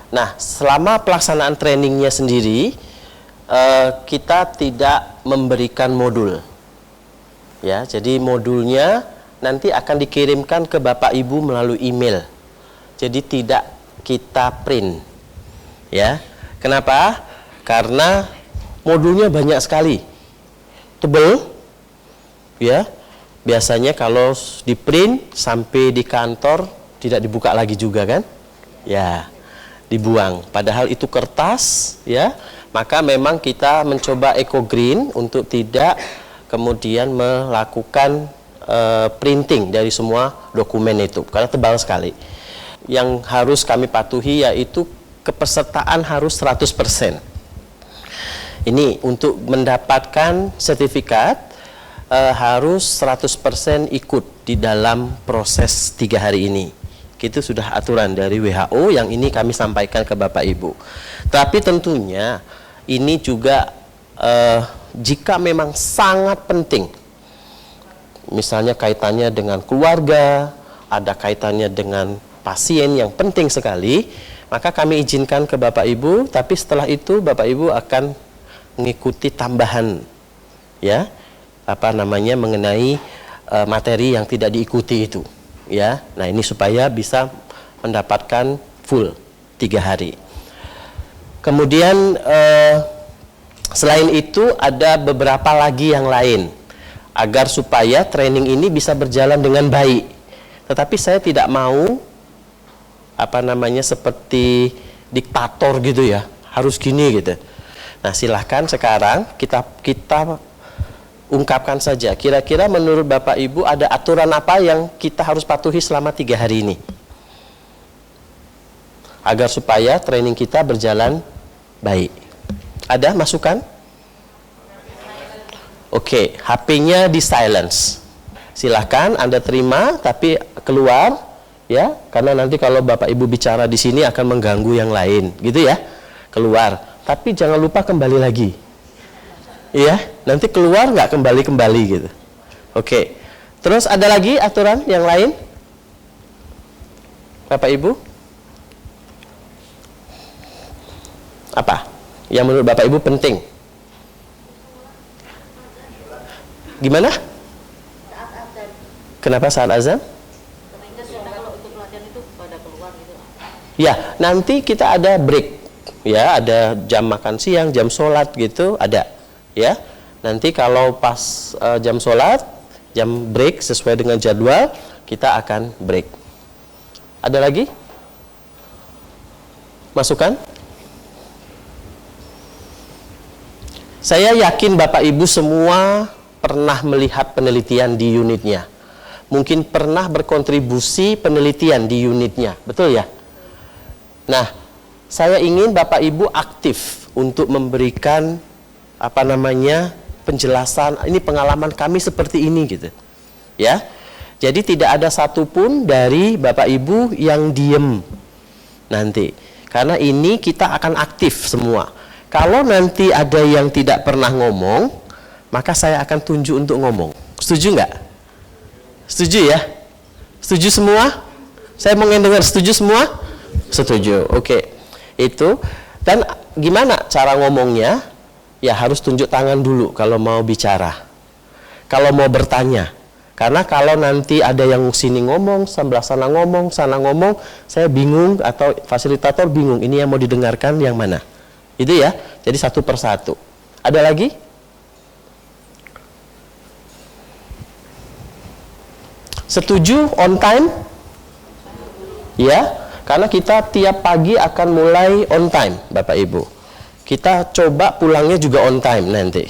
Nah, selama pelaksanaan trainingnya sendiri kita tidak memberikan modul ya, jadi modulnya nanti akan dikirimkan ke Bapak Ibu melalui email. Jadi tidak kita print. Ya. Kenapa? Karena modulnya banyak sekali. Tebal. Ya. Biasanya kalau di print sampai di kantor tidak dibuka lagi juga kan? Ya. Dibuang. Padahal itu kertas, ya. Maka memang kita mencoba eco green untuk tidak kemudian melakukan printing dari semua dokumen itu, karena tebal sekali. Yang harus kami patuhi yaitu kepesertaan harus 100%. Ini untuk mendapatkan sertifikat harus 100% ikut di dalam proses 3 hari ini. Itu sudah aturan dari WHO yang ini kami sampaikan ke Bapak Ibu. Tapi tentunya ini juga jika memang sangat penting, misalnya kaitannya dengan keluarga, ada kaitannya dengan pasien yang penting sekali, maka kami izinkan ke Bapak Ibu, tapi setelah itu Bapak Ibu akan mengikuti tambahan ya, apa namanya mengenai materi yang tidak diikuti itu ya. Nah, ini supaya bisa mendapatkan full 3 hari. Kemudian selain itu ada beberapa lagi yang lain, agar supaya training ini bisa berjalan dengan baik. Tetapi saya tidak mau apa namanya seperti diktator gitu ya, harus gini gitu. Nah, silahkan sekarang kita ungkapkan saja, kira-kira menurut Bapak Ibu ada aturan apa yang kita harus patuhi selama 3 hari ini agar supaya training kita berjalan baik. Ada masukan? Oke, HP-nya di silence. Silahkan Anda terima, tapi keluar ya, karena nanti kalau Bapak Ibu bicara di sini akan mengganggu yang lain, gitu ya, keluar. Tapi jangan lupa kembali lagi, ya, nanti keluar nggak kembali gitu. Oke, terus ada lagi aturan yang lain, Bapak Ibu? Apa yang menurut Bapak Ibu penting? Gimana? Kenapa saat azan? Ya, nanti kita ada break, ya, ada jam makan siang, jam sholat gitu, ada, ya. Nanti kalau pas jam sholat, jam break sesuai dengan jadwal, kita akan break. Ada lagi? Masukan? Saya yakin Bapak Ibu semua pernah melihat penelitian di unitnya. Mungkin pernah berkontribusi penelitian di unitnya, betul ya? Nah, saya ingin Bapak Ibu aktif untuk memberikan penjelasan, ini pengalaman kami seperti ini gitu. Ya. Jadi tidak ada satupun dari Bapak Ibu yang diem nanti. Karena ini kita akan aktif semua. Kalau nanti ada yang tidak pernah ngomong, maka saya akan tunjuk untuk ngomong. Setuju nggak? Setuju ya? Setuju semua? Saya mau dengar setuju semua? Setuju, oke. Itu, dan gimana cara ngomongnya? Ya harus tunjuk tangan dulu kalau mau bicara, kalau mau bertanya. Karena kalau nanti ada yang sini ngomong, sebelah sana ngomong, saya bingung atau fasilitator bingung, ini yang mau didengarkan yang mana. Itu ya, jadi satu persatu. Ada lagi? Setuju on time? Ya. Karena kita tiap pagi akan mulai on time, Bapak Ibu. Kita coba pulangnya juga on time nanti,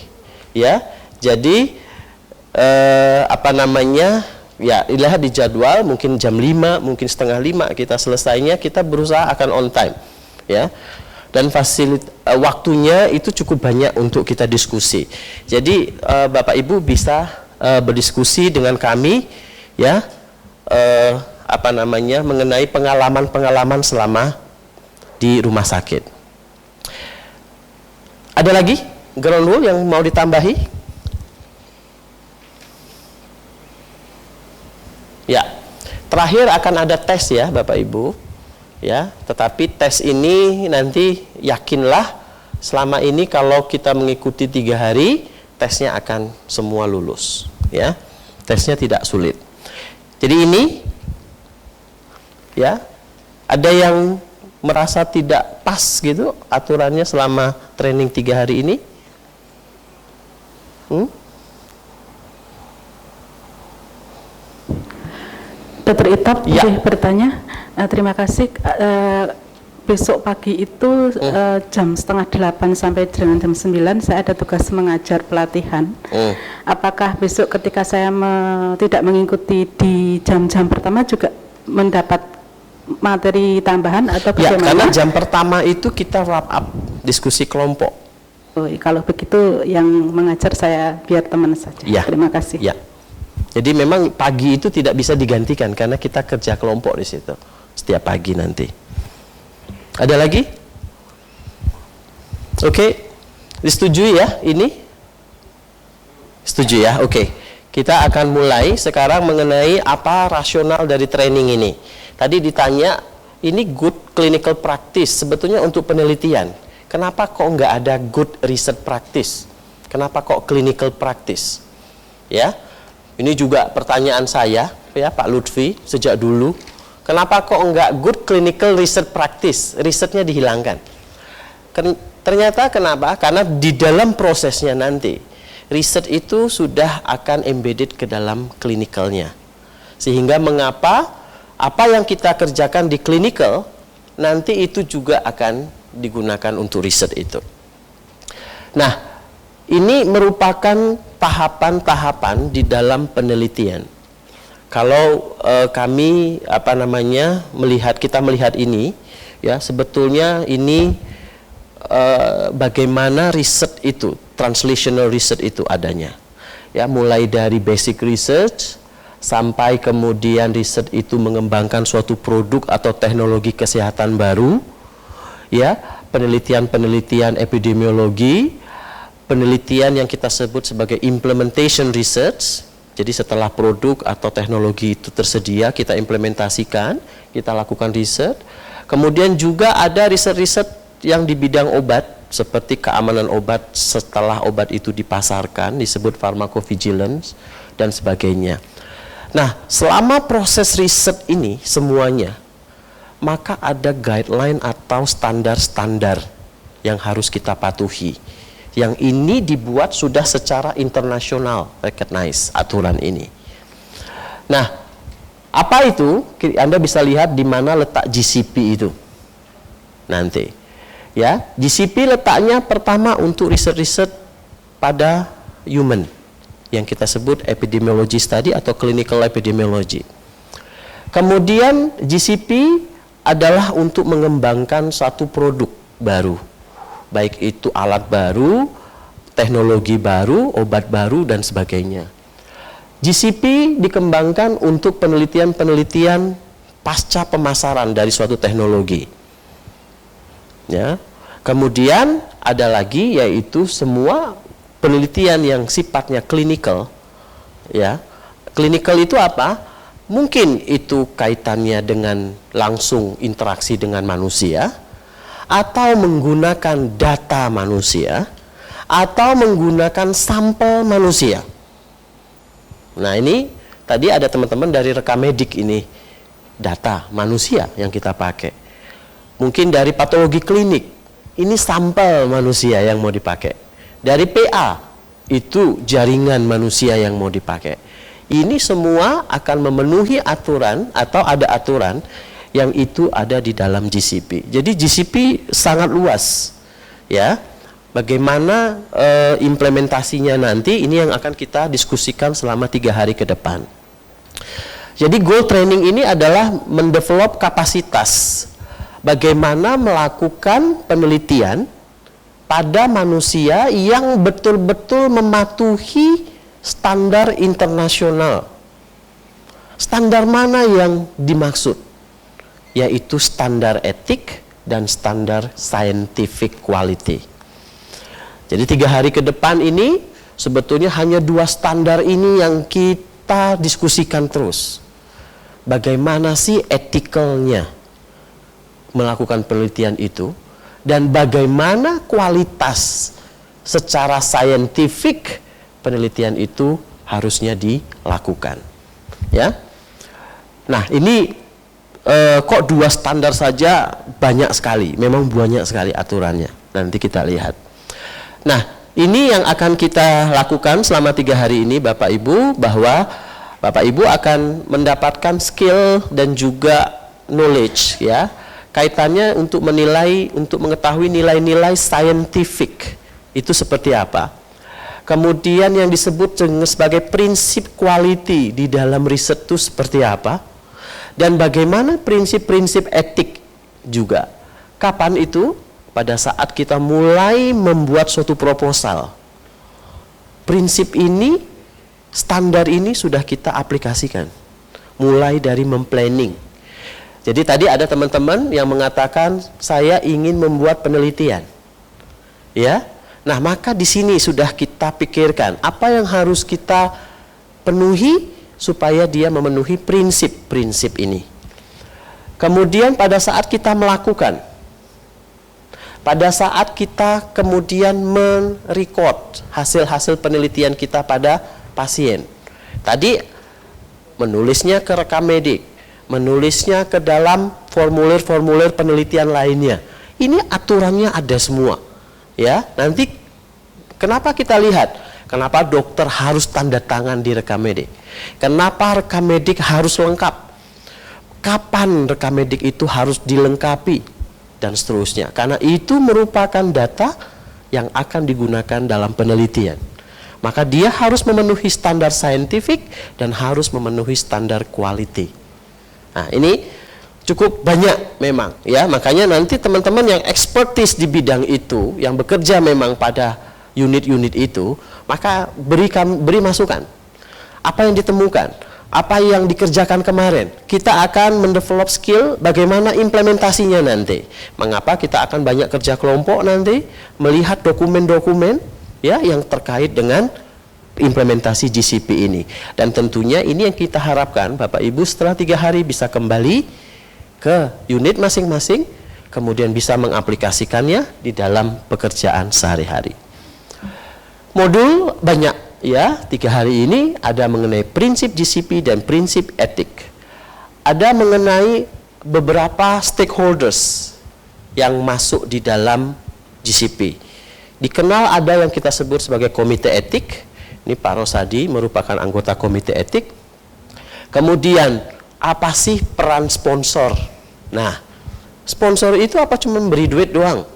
ya. Jadi ya lihat di jadwal, mungkin jam 5, mungkin setengah 5 kita selesainya, kita berusaha akan on time, ya. Dan waktunya itu cukup banyak untuk kita diskusi. Jadi Bapak Ibu bisa berdiskusi dengan kami, ya. Mengenai pengalaman-pengalaman selama di rumah sakit. Ada lagi ground rule yang mau ditambahi? Ya, terakhir akan ada tes ya Bapak Ibu, ya. Tetapi tes ini nanti yakinlah selama ini kalau kita mengikuti 3 hari, tesnya akan semua lulus, ya. Tesnya tidak sulit. Jadi ini, ya, ada yang merasa tidak pas gitu aturannya selama training 3 hari ini?
Dr. Itap boleh bertanya? Terima kasih. Besok pagi itu jam 7:30 sampai dengan jam 9 saya ada tugas mengajar pelatihan. Apakah besok ketika saya tidak mengikuti di jam-jam pertama juga mendapat materi tambahan atau bagaimana? Ya,
karena jam pertama itu kita wrap up diskusi kelompok.
Oh, kalau begitu yang mengajar saya biar teman saja.
Ya.
Terima kasih.
Ya. Jadi memang pagi itu tidak bisa digantikan karena kita kerja kelompok di situ setiap pagi nanti. Ada lagi? Oke. Disetujui ya ini? Setuju ya? Oke. Kita akan mulai sekarang mengenai apa rasional dari training ini. Tadi ditanya, ini good clinical practice sebetulnya untuk penelitian. Kenapa kok nggak ada good research practice? Kenapa kok clinical practice? Ya, ini juga pertanyaan saya, ya Pak Lutfi, sejak dulu. Kenapa kok nggak good clinical research practice? Risetnya dihilangkan. Ternyata kenapa? Karena di dalam prosesnya nanti, riset itu sudah akan embedded ke dalam klinikalnya. Sehingga mengapa apa yang kita kerjakan di clinical nanti itu juga akan digunakan untuk riset itu. Nah, ini merupakan tahapan-tahapan di dalam penelitian. Kalau kami kita melihat ini, ya sebetulnya ini bagaimana riset itu, translational research itu adanya. Ya, mulai dari basic research sampai kemudian riset itu mengembangkan suatu produk atau teknologi kesehatan baru, ya, penelitian-penelitian epidemiologi, penelitian yang kita sebut sebagai implementation research. Jadi setelah produk atau teknologi itu tersedia, kita implementasikan, kita lakukan riset. Kemudian juga ada riset-riset yang di bidang obat, seperti keamanan obat setelah obat itu dipasarkan, disebut pharmacovigilance dan sebagainya. Nah, selama proses riset ini semuanya, maka ada guideline atau standar-standar yang harus kita patuhi. Yang ini dibuat sudah secara internasional, recognize aturan ini. Nah, apa itu? Anda bisa lihat di mana letak GCP itu nanti. Ya, GCP letaknya pertama untuk riset-riset pada human, yang kita sebut epidemiology study atau clinical epidemiology. Kemudian GCP adalah untuk mengembangkan satu produk baru, baik itu alat baru, teknologi baru, obat baru, dan sebagainya. GCP dikembangkan untuk penelitian-penelitian pasca pemasaran dari suatu teknologi. Ya. Kemudian ada lagi yaitu semua penelitian yang sifatnya klinikal. Ya. Klinikal itu apa? Mungkin itu kaitannya dengan langsung interaksi dengan manusia, atau menggunakan data manusia, atau menggunakan sampel manusia. Nah, ini tadi ada teman-teman dari Rekamedik, ini data manusia yang kita pakai. Mungkin dari patologi klinik, ini sampel manusia yang mau dipakai. Dari PA, itu jaringan manusia yang mau dipakai. Ini semua akan memenuhi aturan atau ada aturan yang itu ada di dalam GCP. Jadi GCP sangat luas, ya. Bagaimana implementasinya nanti, ini yang akan kita diskusikan selama 3 hari ke depan. Jadi goal training ini adalah mendevelop kapasitas bagaimana melakukan penelitian pada manusia yang betul-betul mematuhi standar internasional. Standar mana yang dimaksud? Yaitu standar etik dan standar scientific quality. Jadi 3 hari ke depan ini sebetulnya hanya 2 standar ini yang kita diskusikan terus. Bagaimana sih etikalnya melakukan penelitian itu, dan bagaimana kualitas secara saintifik penelitian itu harusnya dilakukan. Ya. Nah, ini kok 2 standar saja banyak sekali, memang banyak sekali aturannya. Nanti kita lihat. Nah, ini yang akan kita lakukan selama 3 hari ini, Bapak Ibu, bahwa Bapak Ibu akan mendapatkan skill dan juga knowledge, ya, kaitannya untuk menilai, untuk mengetahui nilai-nilai scientific itu seperti apa. Kemudian yang disebut sebagai prinsip quality di dalam riset itu seperti apa, dan bagaimana prinsip-prinsip etik juga. Kapan itu? Pada saat kita mulai membuat suatu proposal. Prinsip ini, standar ini sudah kita aplikasikan, mulai dari memplanning. Jadi tadi ada teman-teman yang mengatakan saya ingin membuat penelitian, ya. Nah, maka di sini sudah kita pikirkan apa yang harus kita penuhi supaya dia memenuhi prinsip-prinsip ini. Kemudian pada saat kita melakukan, pada saat kita kemudian merecord hasil-hasil penelitian kita pada pasien, tadi menulisnya ke Rekamedik, menulisnya ke dalam formulir-formulir penelitian lainnya. Ini aturannya ada semua. Ya, nanti kenapa kita lihat? Kenapa dokter harus tanda tangan di Rekamedik? Kenapa Rekamedik harus lengkap? Kapan Rekamedik itu harus dilengkapi? Dan seterusnya. Karena itu merupakan data yang akan digunakan dalam penelitian. Maka dia harus memenuhi standar saintifik dan harus memenuhi standar quality. Nah, ini cukup banyak memang, ya. Makanya nanti teman-teman yang expertise di bidang itu, yang bekerja memang pada unit-unit itu, maka beri masukan. Apa yang ditemukan? apa yang dikerjakan kemarin. Kita akan mendevelop skill bagaimana implementasinya nanti. Mengapa kita akan banyak kerja kelompok nanti, melihat dokumen-dokumen ya yang terkait dengan implementasi GCP ini. Dan tentunya ini yang kita harapkan Bapak Ibu setelah 3 hari bisa kembali ke unit masing-masing, kemudian bisa mengaplikasikannya di dalam pekerjaan sehari-hari. Modul banyak ya, 3 hari ini ada mengenai prinsip GCP dan prinsip etik. Ada mengenai beberapa stakeholders yang masuk di dalam GCP. Dikenal ada yang kita sebut sebagai komite etik. Ini Pak Rosadi merupakan anggota komite etik. Kemudian apa sih peran sponsor? Nah, sponsor itu apa cuma beri duit doang?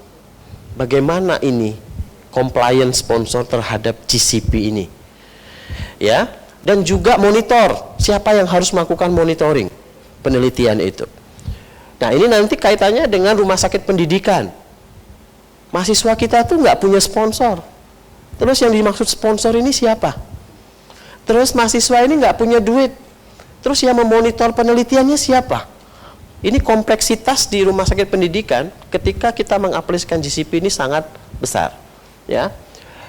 Bagaimana ini compliance sponsor terhadap GCP ini? Ya, dan juga monitor, siapa yang harus melakukan monitoring penelitian itu. Nah, ini nanti kaitannya dengan rumah sakit pendidikan. Mahasiswa kita tuh nggak punya sponsor. Terus yang dimaksud sponsor ini siapa? Terus mahasiswa ini nggak punya duit. Terus yang memonitor penelitiannya siapa? Ini kompleksitas di rumah sakit pendidikan ketika kita mengaplikasikan GCP ini sangat besar. Ya.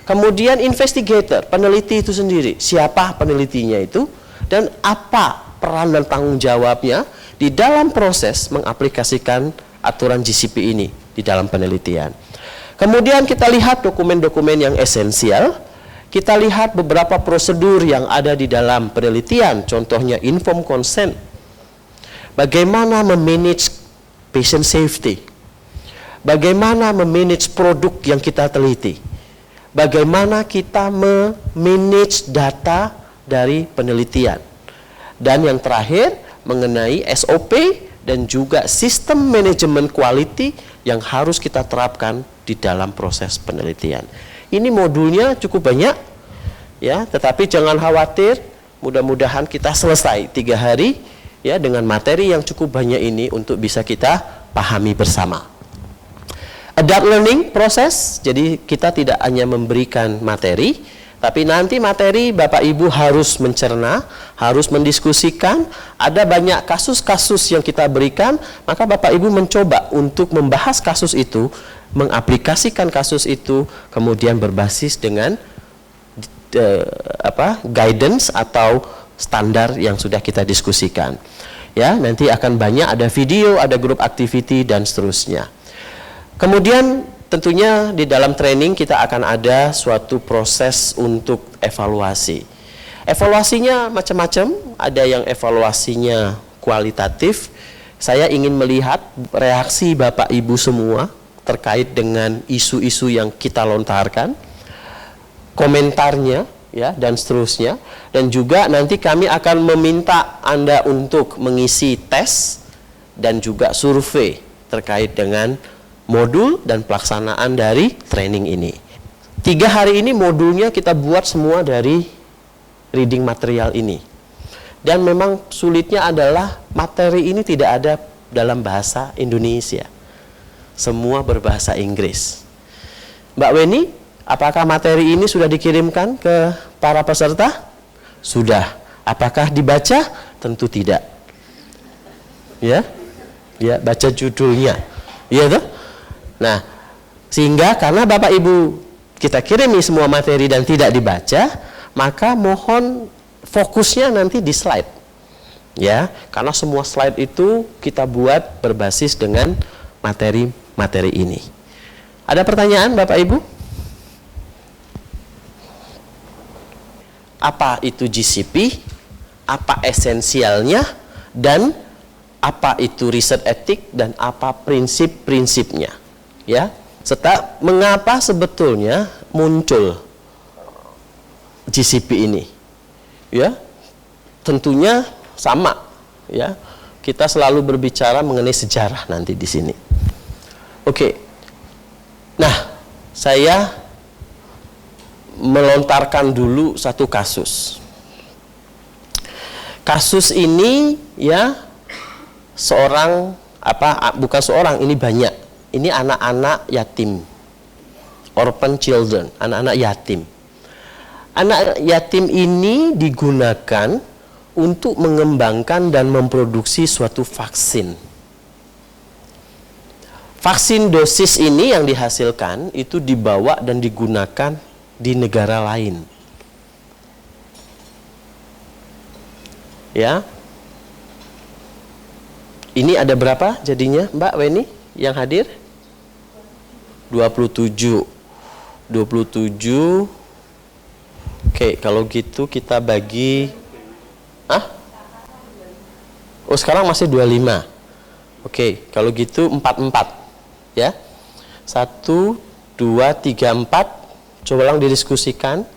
Kemudian investigator, peneliti itu sendiri, siapa penelitinya itu dan apa peran dan tanggung jawabnya di dalam proses mengaplikasikan aturan GCP ini di dalam penelitian. Kemudian kita lihat dokumen-dokumen yang esensial, kita lihat beberapa prosedur yang ada di dalam penelitian, contohnya informed consent, bagaimana memanage patient safety, bagaimana memanage produk yang kita teliti, bagaimana kita memanage data dari penelitian. Dan yang terakhir mengenai SOP dan juga sistem manajemen quality yang harus kita terapkan di dalam proses penelitian. Ini modulnya cukup banyak ya, tetapi jangan khawatir, mudah-mudahan kita selesai 3 hari ya dengan materi yang cukup banyak ini untuk bisa kita pahami bersama. Adult learning proses, jadi kita tidak hanya memberikan materi, tapi nanti materi Bapak Ibu harus mencerna, harus mendiskusikan. Ada banyak kasus-kasus yang kita berikan, maka Bapak Ibu mencoba untuk membahas kasus itu, mengaplikasikan kasus itu, kemudian berbasis dengan guidance atau standar yang sudah kita diskusikan. Ya, nanti akan banyak ada video, ada grup activity dan seterusnya. Kemudian tentunya di dalam training kita akan ada suatu proses untuk evaluasi. Evaluasinya macam-macam, ada yang evaluasinya kualitatif. Saya ingin melihat reaksi Bapak Ibu semua terkait dengan isu-isu yang kita lontarkan, komentarnya ya dan seterusnya. Dan juga nanti kami akan meminta Anda untuk mengisi tes dan juga survei terkait dengan modul dan pelaksanaan dari training ini. 3 hari ini modulnya kita buat semua dari reading material ini. Dan memang sulitnya adalah materi ini tidak ada dalam bahasa Indonesia. Semua berbahasa Inggris. Mbak Weni, apakah materi ini sudah dikirimkan ke para peserta? Sudah. Apakah dibaca? Tentu tidak. Ya? Ya, baca judulnya. Iya toh? Nah, sehingga karena Bapak Ibu kita kirimi semua materi dan tidak dibaca, maka mohon fokusnya nanti di slide. Ya, karena semua slide itu kita buat berbasis dengan materi-materi ini. Ada pertanyaan Bapak Ibu? Apa itu GCP? Apa esensialnya? Dan apa itu riset etik dan apa prinsip-prinsipnya? Ya, serta mengapa sebetulnya muncul GCP ini? Ya, tentunya sama. Ya, kita selalu berbicara mengenai sejarah nanti di sini. Oke. Nah, saya melontarkan dulu satu kasus. Kasus ini ya bukan seorang, ini banyak. Ini anak-anak yatim, orphan children, anak-anak yatim. Anak yatim ini digunakan untuk mengembangkan dan memproduksi suatu vaksin. Vaksin dosis ini yang dihasilkan itu dibawa dan digunakan di negara lain. Ya. Ini ada berapa jadinya, Mbak Weni yang hadir? 27. Oke, kalau gitu kita bagi. Oh, sekarang masih 25. Oke, kalau gitu 44. Ya. 1 2 3 4. Coba ulang didiskusikan.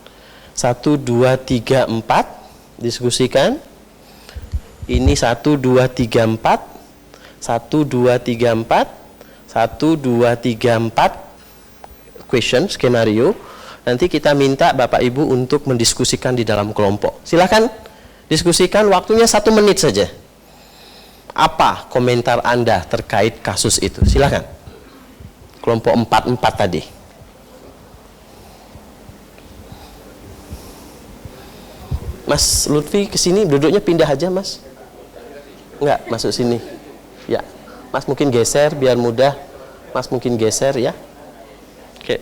1 2 3 4. Diskusikan. Ini 1 2 3 4. 1 2 3 4. 1 2 3 4. Question, skenario. Nanti kita minta Bapak Ibu untuk mendiskusikan di dalam kelompok. Silakan diskusikan, waktunya 1 menit saja. Apa komentar Anda terkait kasus itu? Silakan. Kelompok 44 tadi. Mas Lutfi kesini, duduknya pindah aja, Mas. Enggak, masuk sini. Ya, Mas mungkin geser biar mudah. Mas mungkin geser ya. Oke.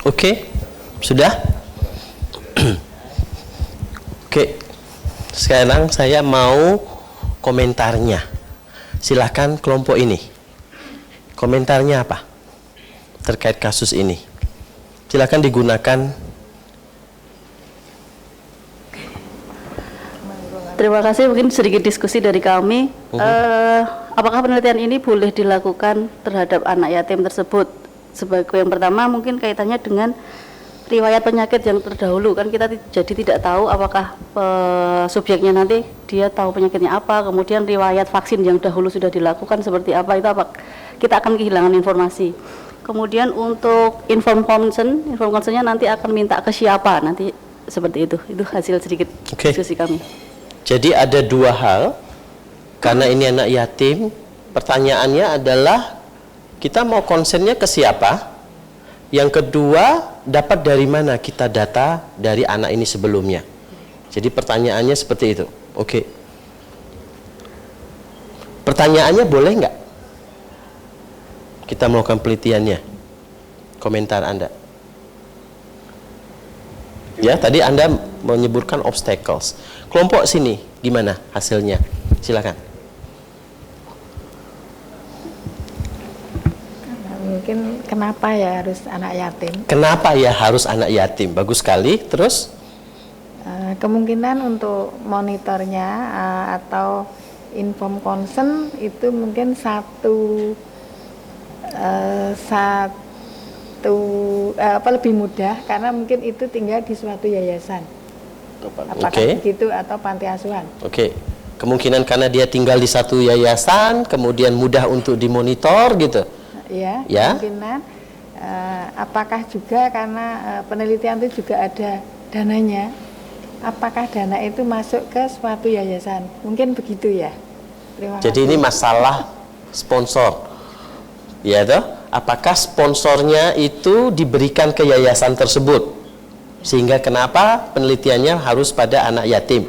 Oke, sudah? Oke, sekarang saya mau komentarnya. Silahkan kelompok ini. Komentarnya apa? Terkait kasus ini. Silahkan digunakan.
Terima kasih, mungkin sedikit diskusi dari kami. Apakah penelitian ini boleh dilakukan terhadap anak yatim tersebut? Sebagai yang pertama mungkin kaitannya dengan riwayat penyakit yang terdahulu, kan kita jadi tidak tahu apakah subjeknya nanti dia tahu penyakitnya apa, kemudian riwayat vaksin yang dahulu sudah dilakukan seperti apa, itu apa kita akan kehilangan informasi. Kemudian untuk informed consentnya nanti akan minta ke siapa nanti, seperti itu hasil sedikit diskusi kami.
Jadi ada 2 hal, karena ini anak yatim, pertanyaannya adalah kita mau konsennya ke siapa? Yang kedua, dapat dari mana kita data dari anak ini sebelumnya? Jadi pertanyaannya seperti itu. Oke. Pertanyaannya boleh nggak kita melakukan penelitiannya? Komentar Anda. Ya, tadi Anda menyebutkan obstacles. Kelompok sini, gimana hasilnya? Silakan.
Mungkin kenapa ya harus anak yatim?
Kenapa ya harus anak yatim? Bagus sekali. Terus?
Kemungkinan untuk monitornya atau inform consent itu mungkin lebih mudah, karena mungkin itu tinggal di suatu yayasan. Apakah begitu atau panti asuhan?
Oke. Kemungkinan karena dia tinggal di satu yayasan, kemudian mudah untuk dimonitor gitu.
Ya,
ya.
Kemungkinan apakah juga karena penelitian itu juga ada dananya, apakah dana itu masuk ke suatu yayasan, mungkin begitu ya. Terima kasih.
Jadi ini masalah sponsor, ya toh? Apakah sponsornya itu diberikan ke yayasan tersebut, sehingga kenapa penelitiannya harus pada anak yatim?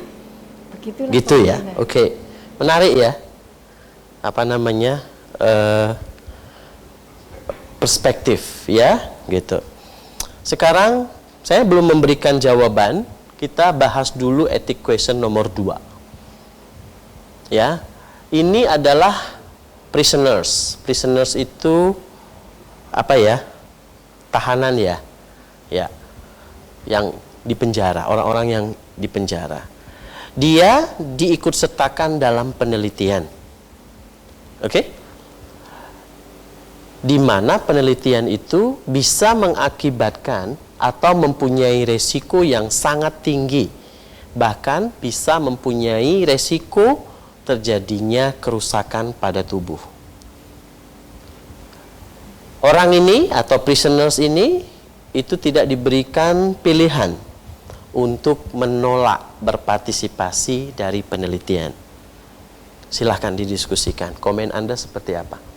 Begitulah
gitu ya. Oke, menarik ya. Apa namanya? perspektif, ya, gitu. Sekarang saya belum memberikan jawaban, kita bahas dulu ethic question nomor 2. Ya, ini adalah prisoners. Prisoners itu apa ya? Tahanan ya, ya, yang di penjara, orang-orang yang di penjara. Dia diikutsertakan dalam penelitian, oke? Di mana penelitian itu bisa mengakibatkan atau mempunyai resiko yang sangat tinggi, bahkan bisa mempunyai resiko terjadinya kerusakan pada tubuh. Orang ini atau prisoners ini itu tidak diberikan pilihan untuk menolak berpartisipasi dari penelitian. Silahkan didiskusikan. Komen Anda seperti apa?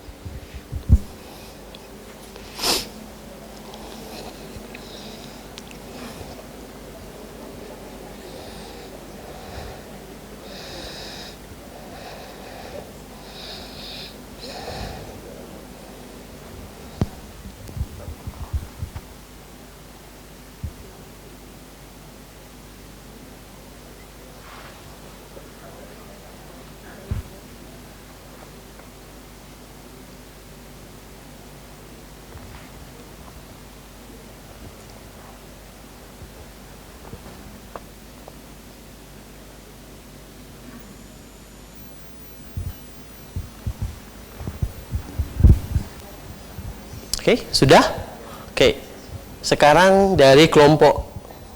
Oke, sudah? Oke. Sekarang dari kelompok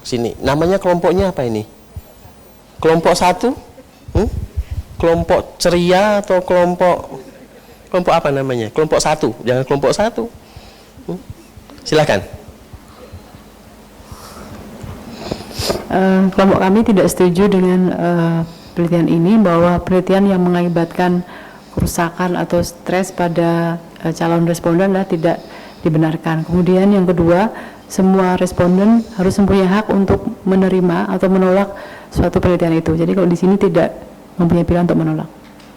sini. Namanya kelompoknya apa ini? Kelompok 1? Kelompok ceria atau kelompok apa namanya? Kelompok 1. Jangan kelompok 1. Silakan.
Kelompok kami tidak setuju dengan penelitian ini, bahwa penelitian yang mengakibatkan kerusakan atau stres pada calon responden tidak dibenarkan. Kemudian yang kedua, semua responden harus mempunyai hak untuk menerima atau menolak suatu penelitian itu. Jadi kalau di sini tidak mempunyai pilihan untuk menolak.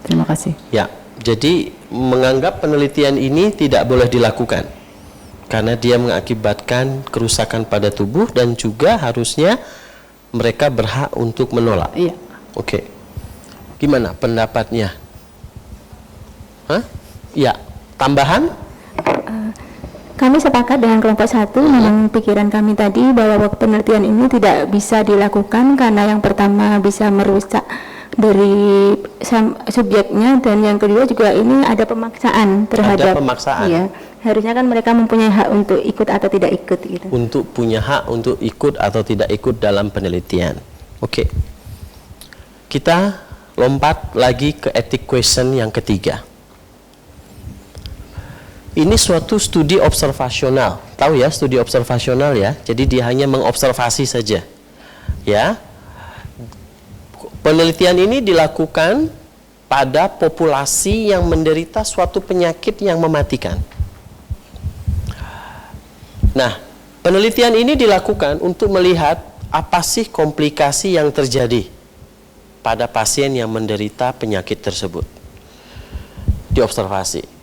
Terima kasih.
Ya, jadi menganggap penelitian ini tidak boleh dilakukan karena dia mengakibatkan kerusakan pada tubuh dan juga harusnya mereka berhak untuk menolak.
Iya.
Oke. Gimana pendapatnya? Hah? Ya, tambahan?
Kami sepakat dengan kelompok 1. Memang pikiran kami tadi bahwa penelitian ini tidak bisa dilakukan karena yang pertama bisa merusak dari subjeknya, dan yang kedua juga ini ada pemaksaan terhadap.
Ada pemaksaan.
Iya, harusnya kan mereka mempunyai hak untuk ikut atau tidak ikut gitu.
Untuk punya hak untuk ikut atau tidak ikut dalam penelitian. Oke. Kita lompat lagi ke ethic question yang ketiga. Ini suatu studi observasional. Tahu ya studi observasional ya? Jadi dia hanya mengobservasi saja. Ya. Penelitian ini dilakukan pada populasi yang menderita suatu penyakit yang mematikan. Nah, penelitian ini dilakukan untuk melihat apa sih komplikasi yang terjadi pada pasien yang menderita penyakit tersebut. Diobservasi.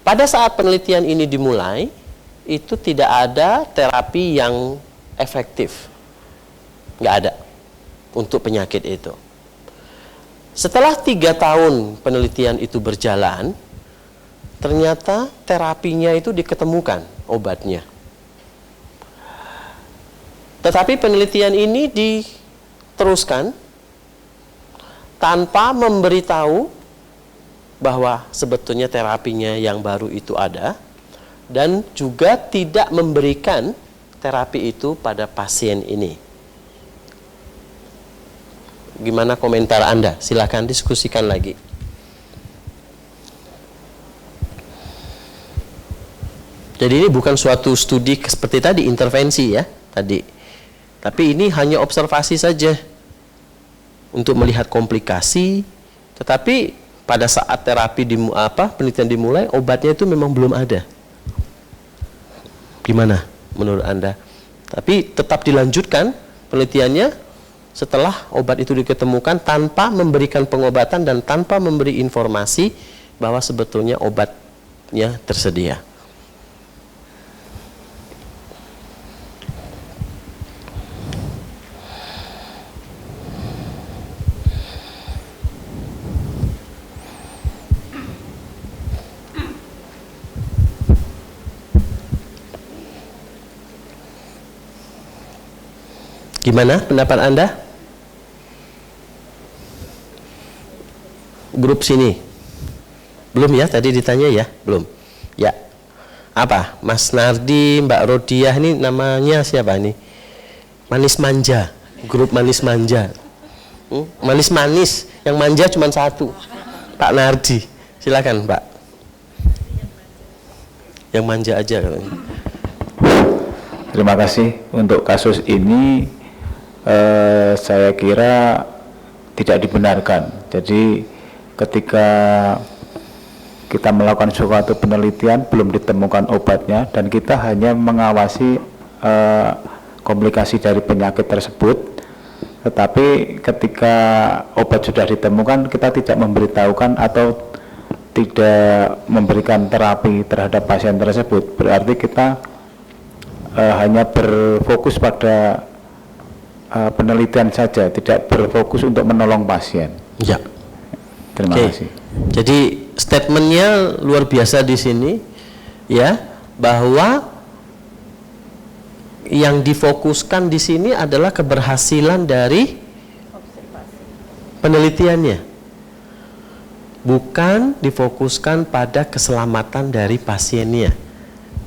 Pada saat penelitian ini dimulai, itu tidak ada terapi yang efektif. Nggak ada untuk penyakit itu. Setelah 3 tahun penelitian itu berjalan, ternyata terapinya itu diketemukan obatnya. Tetapi penelitian ini diteruskan tanpa memberitahu bahwa sebetulnya terapinya yang baru itu ada, dan juga tidak memberikan terapi itu pada pasien ini. Gimana komentar Anda? Silakan diskusikan lagi. Jadi ini bukan suatu studi seperti tadi, intervensi ya tadi. Tapi ini hanya observasi saja untuk melihat komplikasi, tetapi pada saat terapi penelitian dimulai, obatnya itu memang belum ada. Gimana menurut Anda? Tapi tetap dilanjutkan penelitiannya setelah obat itu diketemukan tanpa memberikan pengobatan dan tanpa memberi informasi bahwa sebetulnya obatnya tersedia. Gimana pendapat Anda? Grup sini. Belum ya, tadi ditanya ya? Belum. Ya. Apa? Mas Nardi, Mbak Rodiah, ini namanya siapa nih? Manis Manja. Grup Manis Manja. Manis-manis, yang manja cuma satu. Pak Nardi. Silakan, Pak. Yang manja aja katanya.
Terima kasih. Untuk kasus ini saya kira tidak dibenarkan. Jadi ketika kita melakukan suatu penelitian belum ditemukan obatnya dan kita hanya mengawasi komplikasi dari penyakit tersebut, tetapi ketika obat sudah ditemukan kita tidak memberitahukan atau tidak memberikan terapi terhadap pasien tersebut, berarti kita hanya berfokus pada penelitian saja, tidak berfokus untuk menolong pasien.
Ya.
Terima kasih.
Jadi statementnya luar biasa di sini, ya, bahwa yang difokuskan di sini adalah keberhasilan dari penelitiannya, bukan difokuskan pada keselamatan dari pasiennya.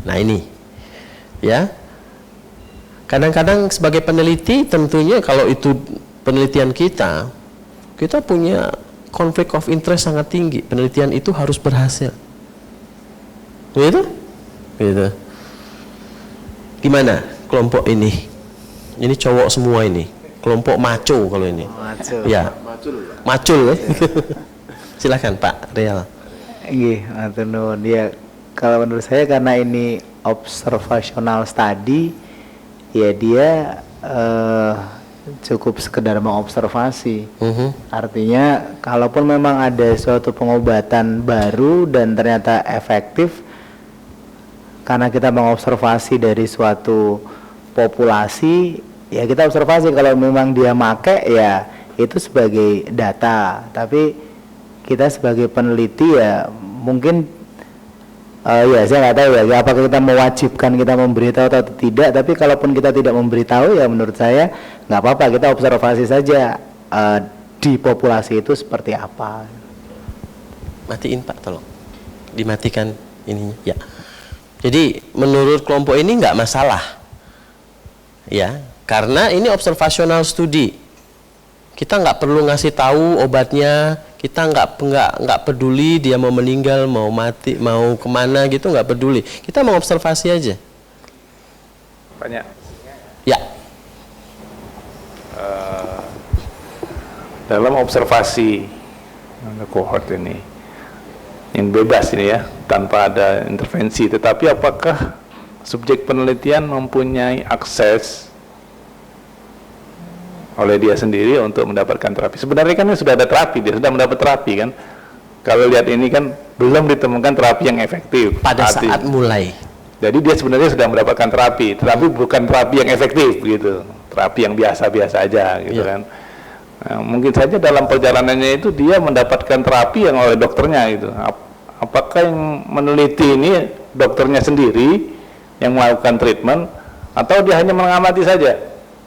Nah ini, ya. Kadang-kadang sebagai peneliti tentunya kalau itu penelitian kita punya konflik of interest sangat tinggi. Penelitian itu harus berhasil. Gitu? Gitu. Gimana kelompok ini? Ini cowok semua ini. Kelompok maco kalau ini.
Maco.
Ya. Macul. Silakan Pak Real.
Nggih, matur nuwun. Ya, kalau menurut saya karena ini observational study, ya dia cukup sekedar mengobservasi. Artinya kalaupun memang ada suatu pengobatan baru dan ternyata efektif, karena kita mengobservasi dari suatu populasi, ya kita observasi kalau memang dia make, ya itu sebagai data. Tapi kita sebagai peneliti ya mungkin ya saya nggak tahu ya apakah kita mewajibkan kita memberitahu atau tidak, tapi kalaupun kita tidak memberitahu ya menurut saya nggak apa-apa, kita observasi saja di populasi itu seperti apa.
Matiin Pak, tolong dimatikan ininya ya. Jadi menurut kelompok ini nggak masalah ya, karena ini observational study, kita nggak perlu ngasih tahu obatnya, kita nggak peduli dia mau meninggal, mau mati, mau kemana gitu, nggak peduli. Kita mau observasi aja.
Banyak.
Ya.
Dalam observasi kohort ini, yang bebas ini ya, tanpa ada intervensi. Tetapi apakah subjek penelitian mempunyai akses oleh dia sendiri untuk mendapatkan terapi? Sebenarnya kan sudah ada terapi, dia sudah mendapat terapi kan. Kalau lihat ini kan belum ditemukan terapi yang efektif
pada saat mulai.
Jadi dia sebenarnya sudah mendapatkan terapi, tetapi bukan terapi yang efektif gitu, terapi yang biasa-biasa aja gitu kan. Nah, mungkin saja dalam perjalanannya itu dia mendapatkan terapi yang oleh dokternya gitu. Apakah yang meneliti ini dokternya sendiri yang melakukan treatment atau dia hanya mengamati saja?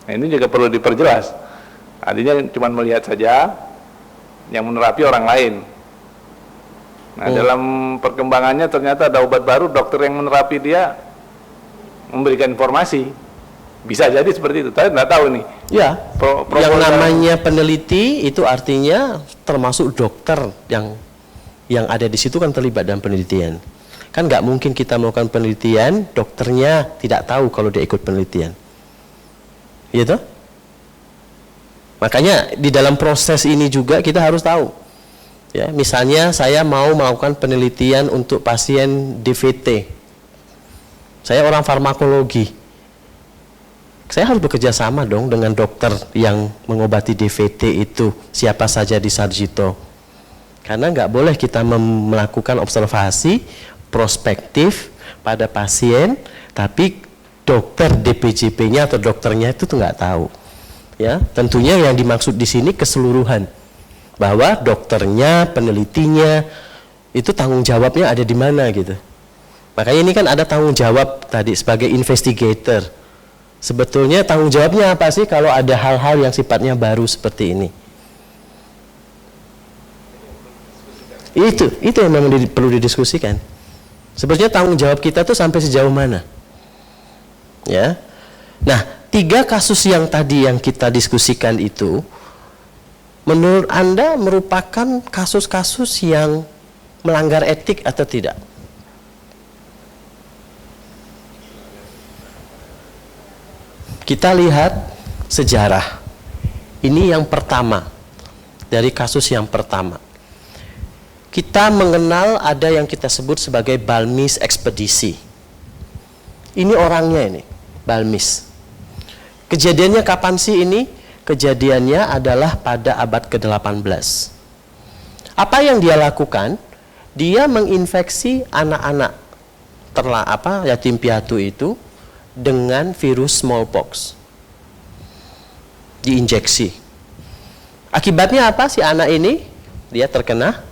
Nah, ini juga perlu diperjelas. Artinya cuma melihat saja yang menerapi orang lain. Nah, dalam perkembangannya ternyata ada obat baru, dokter yang menerapi dia memberikan informasi. Bisa jadi seperti itu. Saya nggak tahu nih.
Ya. Yang namanya peneliti itu artinya termasuk dokter yang ada di situ kan terlibat dalam penelitian. Kan nggak mungkin kita melakukan penelitian, dokternya tidak tahu kalau dia ikut penelitian. Gitu? Makanya di dalam proses ini juga kita harus tahu. Ya, misalnya saya mau melakukan penelitian untuk pasien DVT. Saya orang farmakologi. Saya harus bekerja sama dong dengan dokter yang mengobati DVT itu, siapa saja di Sarjito. Karena nggak boleh kita melakukan observasi prospektif pada pasien, tapi dokter DPJP-nya atau dokternya itu tuh nggak tahu. Ya, tentunya yang dimaksud di sini keseluruhan, bahwa dokternya, penelitinya itu tanggung jawabnya ada di mana gitu. Makanya ini kan ada tanggung jawab tadi sebagai investigator. Sebetulnya tanggung jawabnya apa sih kalau ada hal-hal yang sifatnya baru seperti ini? Itu yang memang perlu didiskusikan. Sebetulnya tanggung jawab kita tuh sampai sejauh mana? Ya. Nah, 3 kasus yang tadi yang kita diskusikan itu, menurut Anda merupakan kasus-kasus yang melanggar etik atau tidak? Kita lihat sejarah. Ini yang pertama, dari kasus yang pertama. Kita mengenal ada yang kita sebut sebagai Balmis ekspedisi. Ini orangnya ini, Balmis. Kejadiannya kapan sih ini? Kejadiannya adalah pada abad ke-18. Apa yang dia lakukan? Dia menginfeksi anak-anak yatim piatu itu dengan virus smallpox. Diinjeksi. Akibatnya apa? Si anak ini dia terkena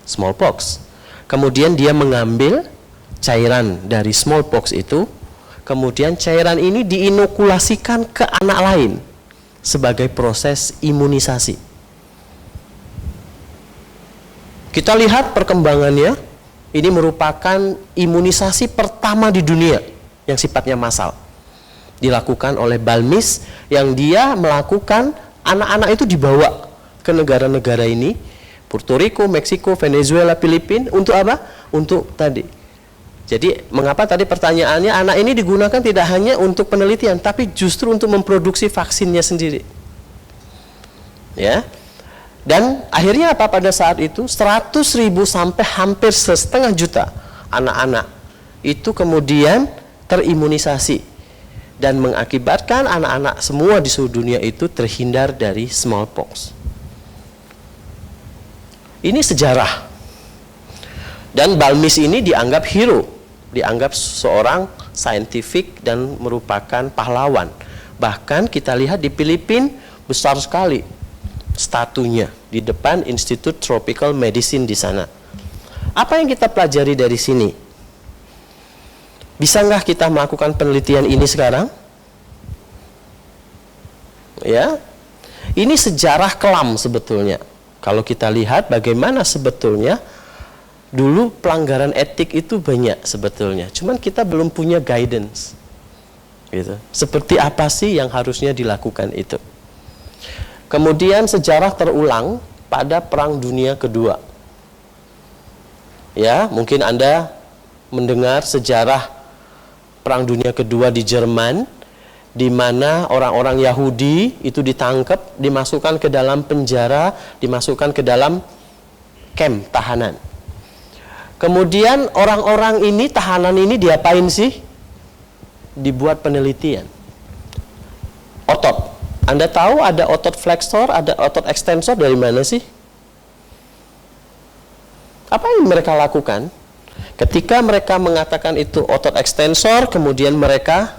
smallpox. Kemudian dia mengambil cairan dari smallpox itu, kemudian cairan ini diinokulasikan ke anak lain sebagai proses imunisasi. Kita lihat perkembangannya, ini merupakan imunisasi pertama di dunia yang sifatnya massal. Dilakukan oleh Balmis, yang dia melakukan anak-anak itu dibawa ke negara-negara ini, Puerto Rico, Meksiko, Venezuela, Filipina, untuk apa? Untuk tadi. Jadi mengapa tadi pertanyaannya anak ini digunakan tidak hanya untuk penelitian, tapi justru untuk memproduksi vaksinnya sendiri. Ya. Dan akhirnya apa pada saat itu? 100.000 sampai hampir 1,5 juta anak-anak itu kemudian terimunisasi dan mengakibatkan anak-anak semua di seluruh dunia itu terhindar dari smallpox. Ini sejarah. Dan Balmis ini dianggap hero, dianggap seorang saintifik dan merupakan pahlawan. Bahkan kita lihat di Filipina besar sekali statunya di depan Institute Tropical Medicine di sana. Apa yang kita pelajari dari sini? Bisa nggak kita melakukan penelitian ini sekarang? Ya, ini sejarah kelam sebetulnya. Kalau kita lihat bagaimana sebetulnya dulu pelanggaran etik itu banyak sebetulnya. Cuman kita belum punya guidance. Gitu. Seperti apa sih yang harusnya dilakukan itu? Kemudian sejarah terulang pada Perang Dunia Kedua. Ya, mungkin Anda mendengar sejarah Perang Dunia Kedua di Jerman, di mana orang-orang Yahudi itu ditangkap, dimasukkan ke dalam penjara, dimasukkan ke dalam camp tahanan. Kemudian orang-orang ini, tahanan ini diapain sih? Dibuat penelitian. Otot. Anda tahu ada otot flexor, ada otot extensor dari mana sih? Apa yang mereka lakukan? Ketika mereka mengatakan itu otot extensor, kemudian mereka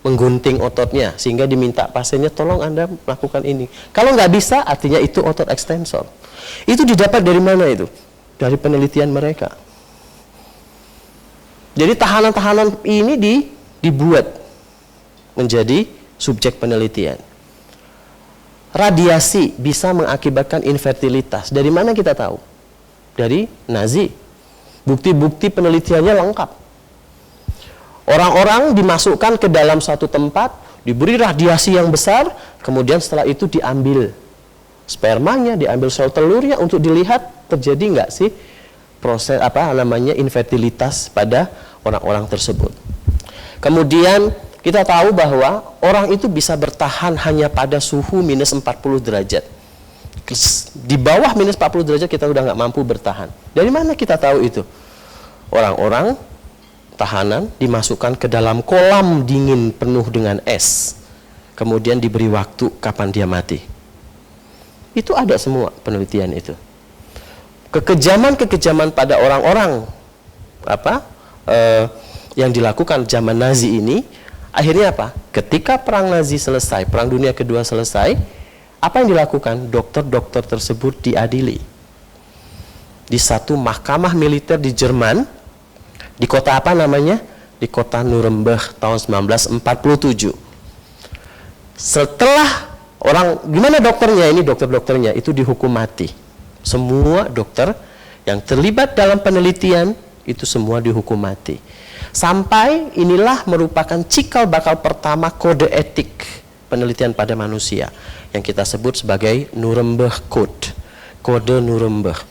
menggunting ototnya sehingga diminta pasiennya tolong Anda melakukan ini. Kalau nggak bisa, artinya itu otot extensor. Itu didapat dari mana itu? Dari penelitian mereka. Jadi tahanan-tahanan ini dibuat menjadi subjek penelitian. Radiasi bisa mengakibatkan infertilitas. Dari mana kita tahu? Dari Nazi. Bukti-bukti penelitiannya lengkap. Orang-orang dimasukkan ke dalam satu tempat, diberi radiasi yang besar, kemudian setelah itu diambil spermanya, diambil sel telurnya untuk dilihat terjadi nggak sih proses infertilitas pada orang-orang tersebut. Kemudian kita tahu bahwa orang itu bisa bertahan hanya pada suhu minus 40 derajat. Di bawah minus 40 derajat kita udah nggak mampu bertahan. Dari mana kita tahu itu? Orang-orang tahanan dimasukkan ke dalam kolam dingin penuh dengan es, kemudian diberi waktu kapan dia mati. Itu ada semua penelitian itu. kekejaman-kekejaman pada orang-orang yang dilakukan zaman Nazi ini, akhirnya apa? Ketika perang Nazi selesai, perang dunia kedua selesai, apa yang dilakukan? Dokter-dokter tersebut diadili di satu mahkamah militer di Jerman, di kota apa namanya? Di kota Nuremberg tahun 1947. Setelah gimana dokternya ini, dokter-dokternya itu dihukum mati. Semua dokter yang terlibat dalam penelitian itu semua dihukum mati. Sampai inilah merupakan cikal bakal pertama kode etik penelitian pada manusia yang kita sebut sebagai Nuremberg Code. Kode Nuremberg.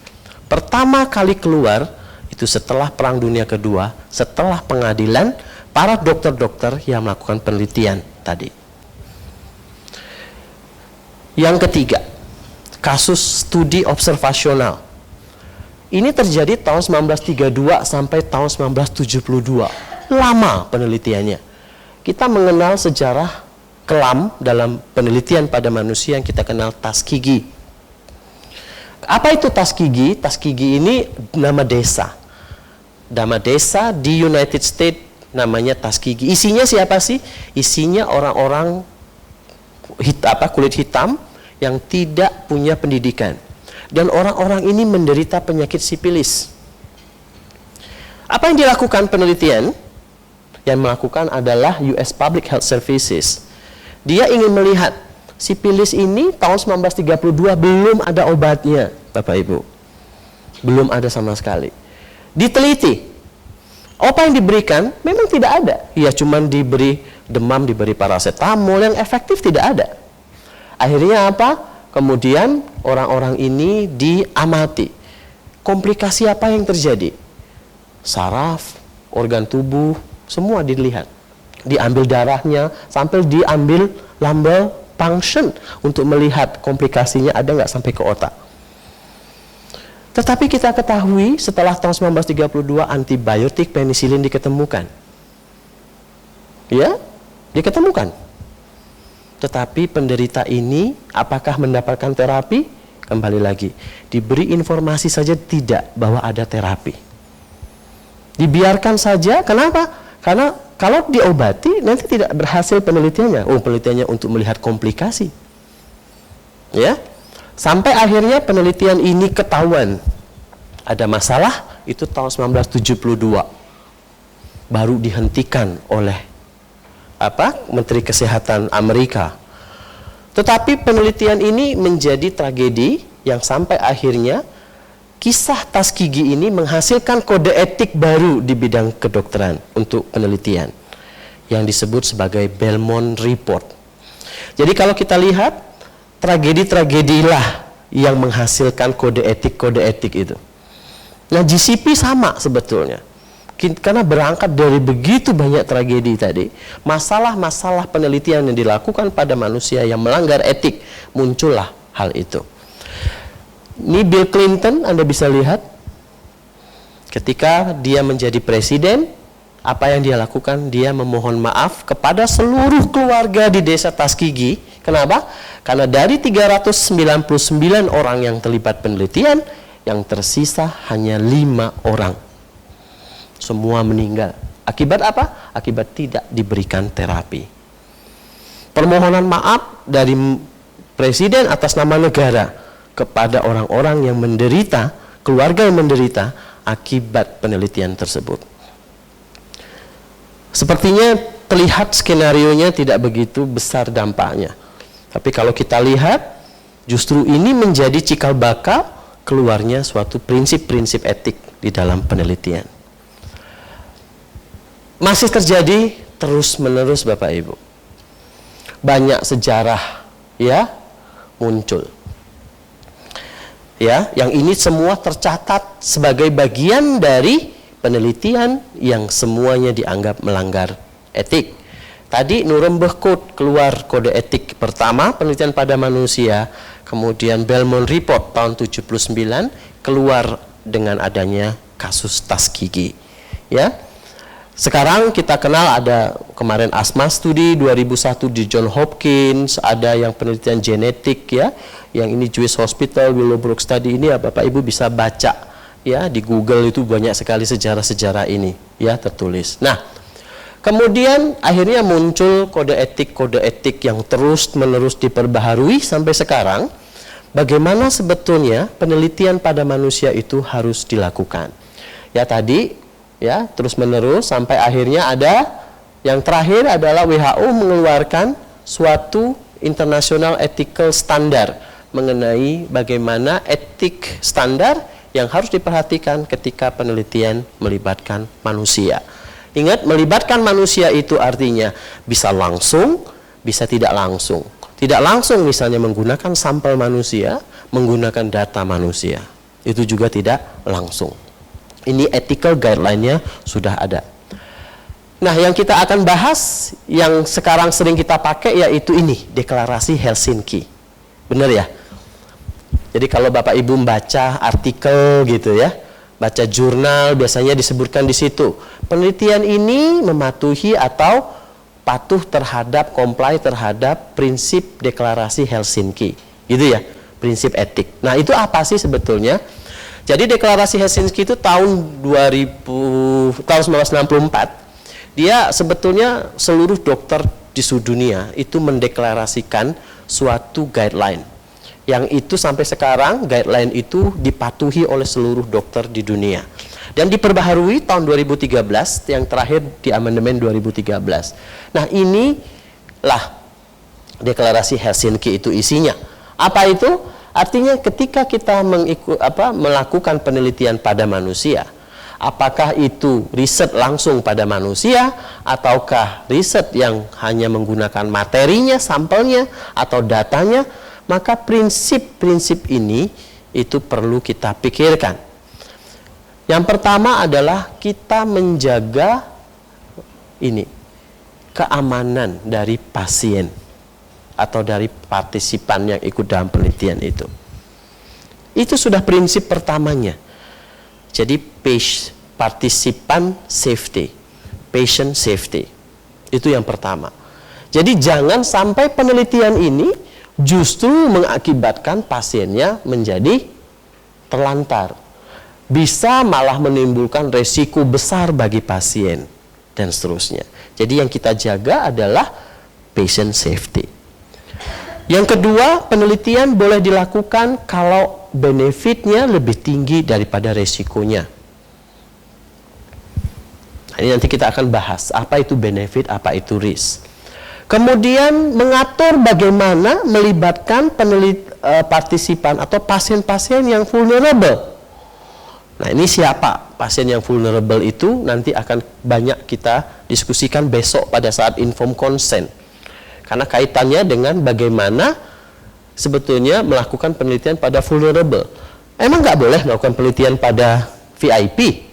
Pertama kali keluar itu setelah Perang Dunia Kedua, setelah pengadilan para dokter-dokter yang melakukan penelitian tadi. Yang ketiga, kasus studi observasional. Ini terjadi tahun 1932 sampai tahun 1972. Lama penelitiannya. Kita mengenal sejarah kelam dalam penelitian pada manusia yang kita kenal Tuskegee. Apa itu Tuskegee? Tuskegee ini nama desa. Nama desa di United States namanya Tuskegee. Isinya siapa sih? Isinya orang-orang kulit hitam yang tidak punya pendidikan. Dan orang-orang ini menderita penyakit sipilis. Apa yang dilakukan penelitian? Yang melakukan adalah US Public Health Services. Dia ingin melihat sipilis ini tahun 1932 belum ada obatnya, Bapak Ibu. Belum ada sama sekali. Diteliti. Apa yang diberikan memang tidak ada. Ya cuman diberi demam, diberi paracetamol, yang efektif tidak ada. Akhirnya apa? Kemudian orang-orang ini diamati. Komplikasi apa yang terjadi? Saraf, organ tubuh, semua dilihat. Diambil darahnya, sampai diambil lambel function untuk melihat komplikasinya ada nggak sampai ke otak. Tetapi kita ketahui setelah tahun 1932 antibiotik penisilin diketemukan. Ya, diketemukan. Tetapi penderita ini apakah mendapatkan terapi? Kembali lagi, diberi informasi saja tidak bahwa ada terapi. Dibiarkan saja, kenapa? Karena kalau diobati nanti tidak berhasil penelitiannya. Penelitiannya untuk melihat komplikasi. Ya. Sampai akhirnya penelitian ini ketahuan ada masalah, itu tahun 1972. Baru dihentikan oleh Menteri Kesehatan Amerika. Tetapi penelitian ini menjadi tragedi yang sampai akhirnya kisah Tuskegee ini menghasilkan kode etik baru di bidang kedokteran untuk penelitian yang disebut sebagai Belmont Report. Jadi kalau kita lihat tragedi-tragedilah yang menghasilkan kode etik itu. Nah, GCP sama sebetulnya. Karena berangkat dari begitu banyak tragedi tadi, masalah-masalah penelitian yang dilakukan pada manusia yang melanggar etik, muncullah hal itu. Ini Bill Clinton, Anda bisa lihat, ketika dia menjadi presiden, apa yang dia lakukan? Dia memohon maaf kepada seluruh keluarga di desa Tuskegee. Kenapa? Karena dari 399 orang yang terlibat penelitian, yang tersisa hanya 5 orang. Semua meninggal. Akibat apa? Akibat tidak diberikan terapi. Permohonan maaf dari presiden atas nama negara kepada orang-orang yang menderita, keluarga yang menderita akibat penelitian tersebut. Sepertinya terlihat skenarionya tidak begitu besar dampaknya. Tapi kalau kita lihat, justru ini menjadi cikal bakal keluarnya suatu prinsip-prinsip etik di dalam penelitian. Masih terjadi terus-menerus Bapak Ibu. Banyak sejarah ya muncul. Ya, yang ini semua tercatat sebagai bagian dari penelitian yang semuanya dianggap melanggar etik. Tadi Nuremberg Code keluar kode etik pertama penelitian pada manusia, kemudian Belmont Report tahun 79 keluar dengan adanya kasus Tuskegee. Ya. Sekarang kita kenal ada kemarin asma studi 2001 di John Hopkins, ada yang penelitian genetik ya, yang ini Jewish Hospital, Willowbrook Study ini ya Bapak Ibu bisa baca ya di Google, itu banyak sekali sejarah-sejarah ini ya tertulis. Nah, kemudian akhirnya muncul kode etik yang terus-menerus diperbaharui sampai sekarang. Bagaimana sebetulnya penelitian pada manusia itu harus dilakukan? Ya tadi ya terus-menerus sampai akhirnya ada yang terakhir adalah WHO mengeluarkan suatu international ethical standard mengenai bagaimana etik standar yang harus diperhatikan ketika penelitian melibatkan manusia. Ingat, melibatkan manusia itu artinya bisa langsung, bisa tidak langsung. Tidak langsung misalnya menggunakan sampel manusia, menggunakan data manusia. Itu juga tidak langsung. Ini ethical guideline-nya sudah ada. Nah, yang kita akan bahas, yang sekarang sering kita pakai yaitu ini, Deklarasi Helsinki. Benar ya? Jadi kalau Bapak Ibu membaca artikel gitu ya, baca jurnal, biasanya disebutkan di situ, penelitian ini mematuhi atau patuh terhadap, comply terhadap prinsip Deklarasi Helsinki. Gitu ya, prinsip etik. Nah, itu apa sih sebetulnya? Jadi Deklarasi Helsinki itu tahun 1964, dia sebetulnya seluruh dokter di seluruh dunia itu mendeklarasikan suatu guideline. Yang itu sampai sekarang guideline itu dipatuhi oleh seluruh dokter di dunia. Dan diperbaharui tahun 2013, yang terakhir di amandemen 2013. Nah, inilah Deklarasi Helsinki itu isinya. Apa itu? Artinya ketika kita melakukan penelitian pada manusia, apakah itu riset langsung pada manusia, ataukah riset yang hanya menggunakan materinya, sampelnya, atau datanya, maka prinsip-prinsip ini itu perlu kita pikirkan. Yang pertama adalah kita menjaga ini, keamanan dari pasien atau dari partisipan yang ikut dalam penelitian itu. Itu sudah prinsip pertamanya. Jadi partisipan safety, patient safety. Itu yang pertama. Jadi jangan sampai penelitian ini justru mengakibatkan pasiennya menjadi terlantar. Bisa malah menimbulkan resiko besar bagi pasien dan seterusnya. Jadi yang kita jaga adalah patient safety. Yang kedua, penelitian boleh dilakukan kalau benefitnya lebih tinggi daripada resikonya. Nah, ini nanti kita akan bahas apa itu benefit, apa itu risk. Kemudian mengatur bagaimana melibatkan partisipan atau pasien-pasien yang vulnerable. Nah, ini siapa pasien yang vulnerable itu nanti akan banyak kita diskusikan besok pada saat informed consent. Karena kaitannya dengan bagaimana sebetulnya melakukan penelitian pada vulnerable. Emang nggak boleh melakukan penelitian pada VIP?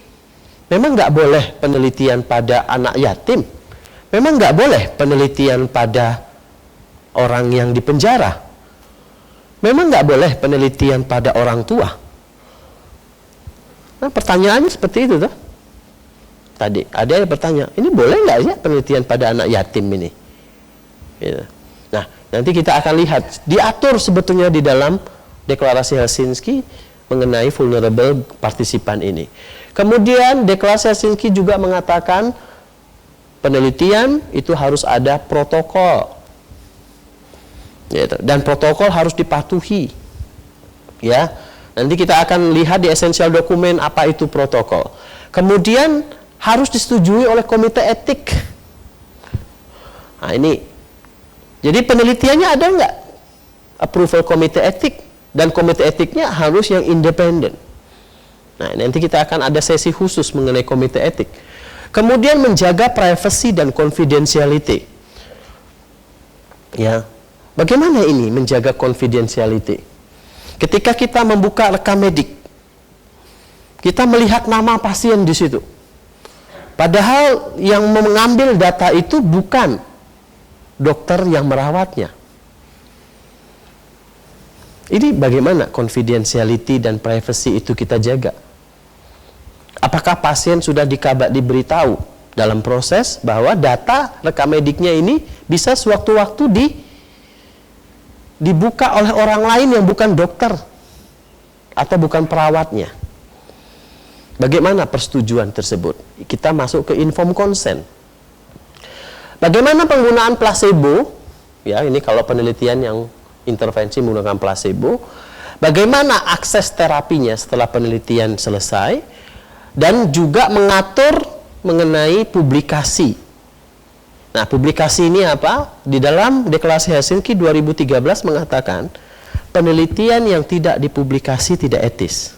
Memang nggak boleh penelitian pada anak yatim? Memang nggak boleh penelitian pada orang yang di penjara? Memang nggak boleh penelitian pada orang tua? Nah, pertanyaannya seperti itu tuh. Tadi ada yang bertanya, ini boleh nggak ya penelitian pada anak yatim ini? Gitu. Nah, nanti kita akan lihat diatur sebetulnya di dalam Deklarasi Helsinki mengenai vulnerable partisipan ini. Kemudian Deklarasi Helsinki juga mengatakan penelitian itu harus ada protokol, gitu. Dan protokol harus dipatuhi, ya. Nanti kita akan lihat di esensial dokumen apa itu protokol. Kemudian harus disetujui oleh komite etik. Nah, ini. Jadi penelitiannya ada nggak approval komite etik, dan komite etiknya harus yang independen. Nah, nanti kita akan ada sesi khusus mengenai komite etik. Kemudian menjaga privacy dan confidentiality. Ya. Bagaimana ini menjaga confidentiality? Ketika kita membuka rekam medik, kita melihat nama pasien di situ. Padahal yang mengambil data itu bukan dokter yang merawatnya. Ini bagaimana confidentiality dan privacy itu kita jaga? Apakah pasien sudah diberitahu dalam proses, bahwa data rekam mediknya ini bisa sewaktu-waktu dibuka oleh orang lain yang bukan dokter atau bukan perawatnya. Bagaimana persetujuan tersebut? Kita masuk ke informed consent. Bagaimana penggunaan placebo? Ya, ini kalau penelitian yang intervensi menggunakan placebo. Bagaimana akses terapinya setelah penelitian selesai, dan juga mengatur mengenai publikasi. Nah, publikasi ini apa? Di dalam Deklarasi Helsinki 2013 mengatakan penelitian yang tidak dipublikasi tidak etis.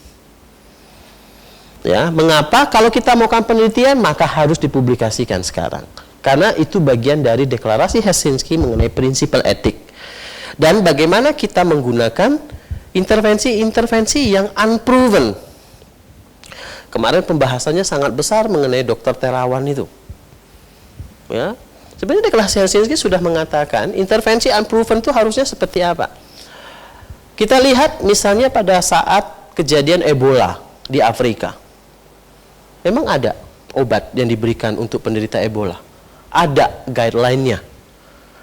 Ya, mengapa? Kalau kita melakukan penelitian maka harus dipublikasikan sekarang. Karena itu bagian dari Deklarasi Helsinki mengenai prinsip etik. Dan bagaimana kita menggunakan intervensi-intervensi yang unproven. Kemarin pembahasannya sangat besar mengenai dokter terawan itu. Ya, sebenarnya Deklarasi Helsinki sudah mengatakan intervensi unproven itu harusnya seperti apa. Kita lihat misalnya pada saat kejadian Ebola di Afrika. Memang ada obat yang diberikan untuk penderita Ebola. Ada guideline-nya.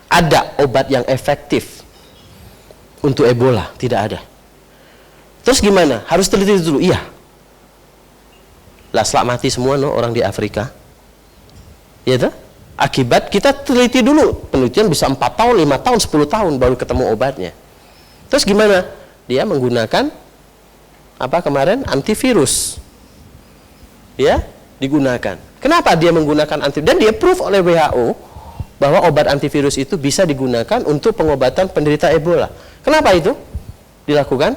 Ada obat yang efektif untuk Ebola, tidak ada. Terus gimana? Harus teliti dulu. Iya. Lah selak mati semua no orang di Afrika. Ya toh? Akibat kita teliti dulu. Penelitian bisa 4 tahun, 5 tahun, 10 tahun baru ketemu obatnya. Terus gimana? Dia menggunakan apa kemarin? Antivirus. Ya, digunakan. Kenapa dia menggunakan antivirus? Dan dia proof oleh WHO bahwa obat antivirus itu bisa digunakan untuk pengobatan penderita Ebola. Kenapa itu dilakukan?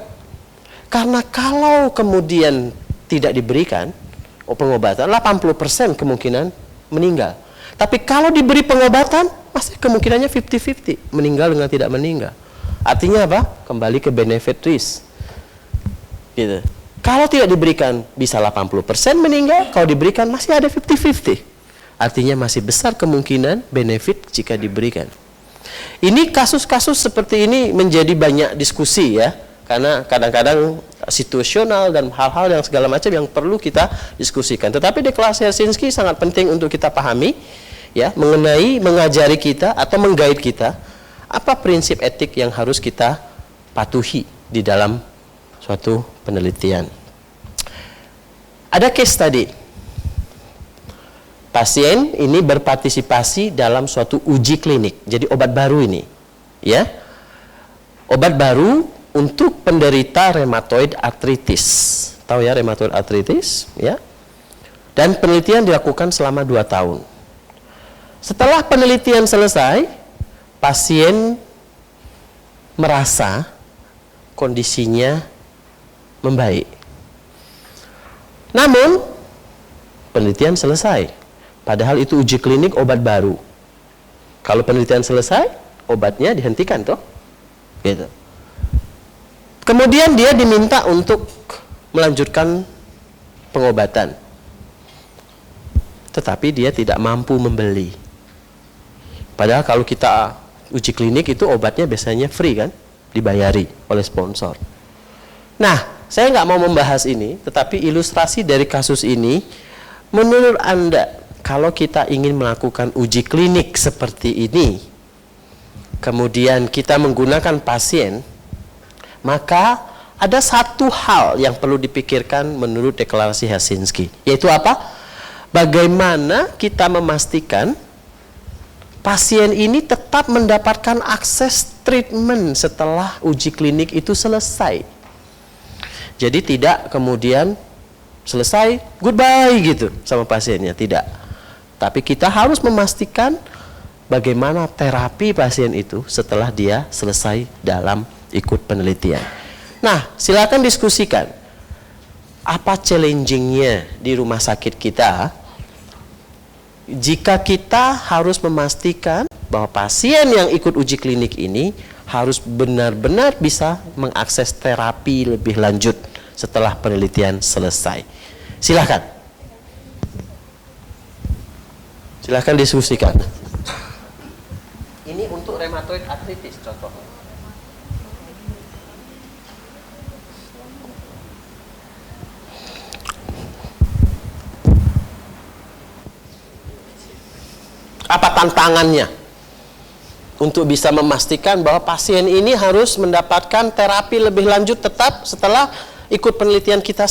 Karena kalau kemudian tidak diberikan pengobatan, 80% kemungkinan meninggal. Tapi kalau diberi pengobatan, masih kemungkinannya 50-50, meninggal dengan tidak meninggal. Artinya apa? Kembali ke benefit risk. Gitu. Kalau tidak diberikan bisa 80% meninggal, kalau diberikan masih ada 50-50. Artinya masih besar kemungkinan benefit jika diberikan. Ini kasus-kasus seperti ini menjadi banyak diskusi ya, karena kadang-kadang situasional dan hal-hal yang segala macam yang perlu kita diskusikan. Tetapi Deklarasi Helsinki sangat penting untuk kita pahami ya, mengenai mengajari kita atau mengguide kita apa prinsip etik yang harus kita patuhi di dalam suatu penelitian. Ada case study. Pasien ini berpartisipasi dalam suatu uji klinik. Jadi obat baru ini, ya. Obat baru untuk penderita rheumatoid arthritis. Tahu ya rheumatoid arthritis, ya. Dan penelitian dilakukan selama 2 tahun. Setelah penelitian selesai, pasien merasa kondisinya membaik. Namun penelitian selesai. Padahal itu uji klinik obat baru. Kalau penelitian selesai, obatnya dihentikan toh. Gitu. Kemudian dia diminta untuk melanjutkan pengobatan. Tetapi dia tidak mampu membeli. Padahal kalau kita uji klinik itu obatnya biasanya free kan, dibayari oleh sponsor. Nah, saya nggak mau membahas ini, tetapi ilustrasi dari kasus ini, menurut Anda, kalau kita ingin melakukan uji klinik seperti ini, kemudian kita menggunakan pasien, maka ada satu hal yang perlu dipikirkan menurut Deklarasi Helsinki, yaitu apa? Bagaimana kita memastikan pasien ini tetap mendapatkan akses treatment setelah uji klinik itu selesai. Jadi tidak kemudian selesai, goodbye gitu sama pasiennya, tidak. Tapi kita harus memastikan bagaimana terapi pasien itu setelah dia selesai dalam ikut penelitian. Nah, silakan diskusikan. Apa challenging-nya di rumah sakit kita jika kita harus memastikan bahwa pasien yang ikut uji klinik ini harus benar-benar bisa mengakses terapi lebih lanjut setelah penelitian selesai. Silakan. Silakan diskusikan. Ini untuk rheumatoid arthritis contoh. Apa tantangannya? untuk bisa memastikan bahwa pasien ini harus mendapatkan terapi lebih lanjut tetap setelah ikut penelitian kita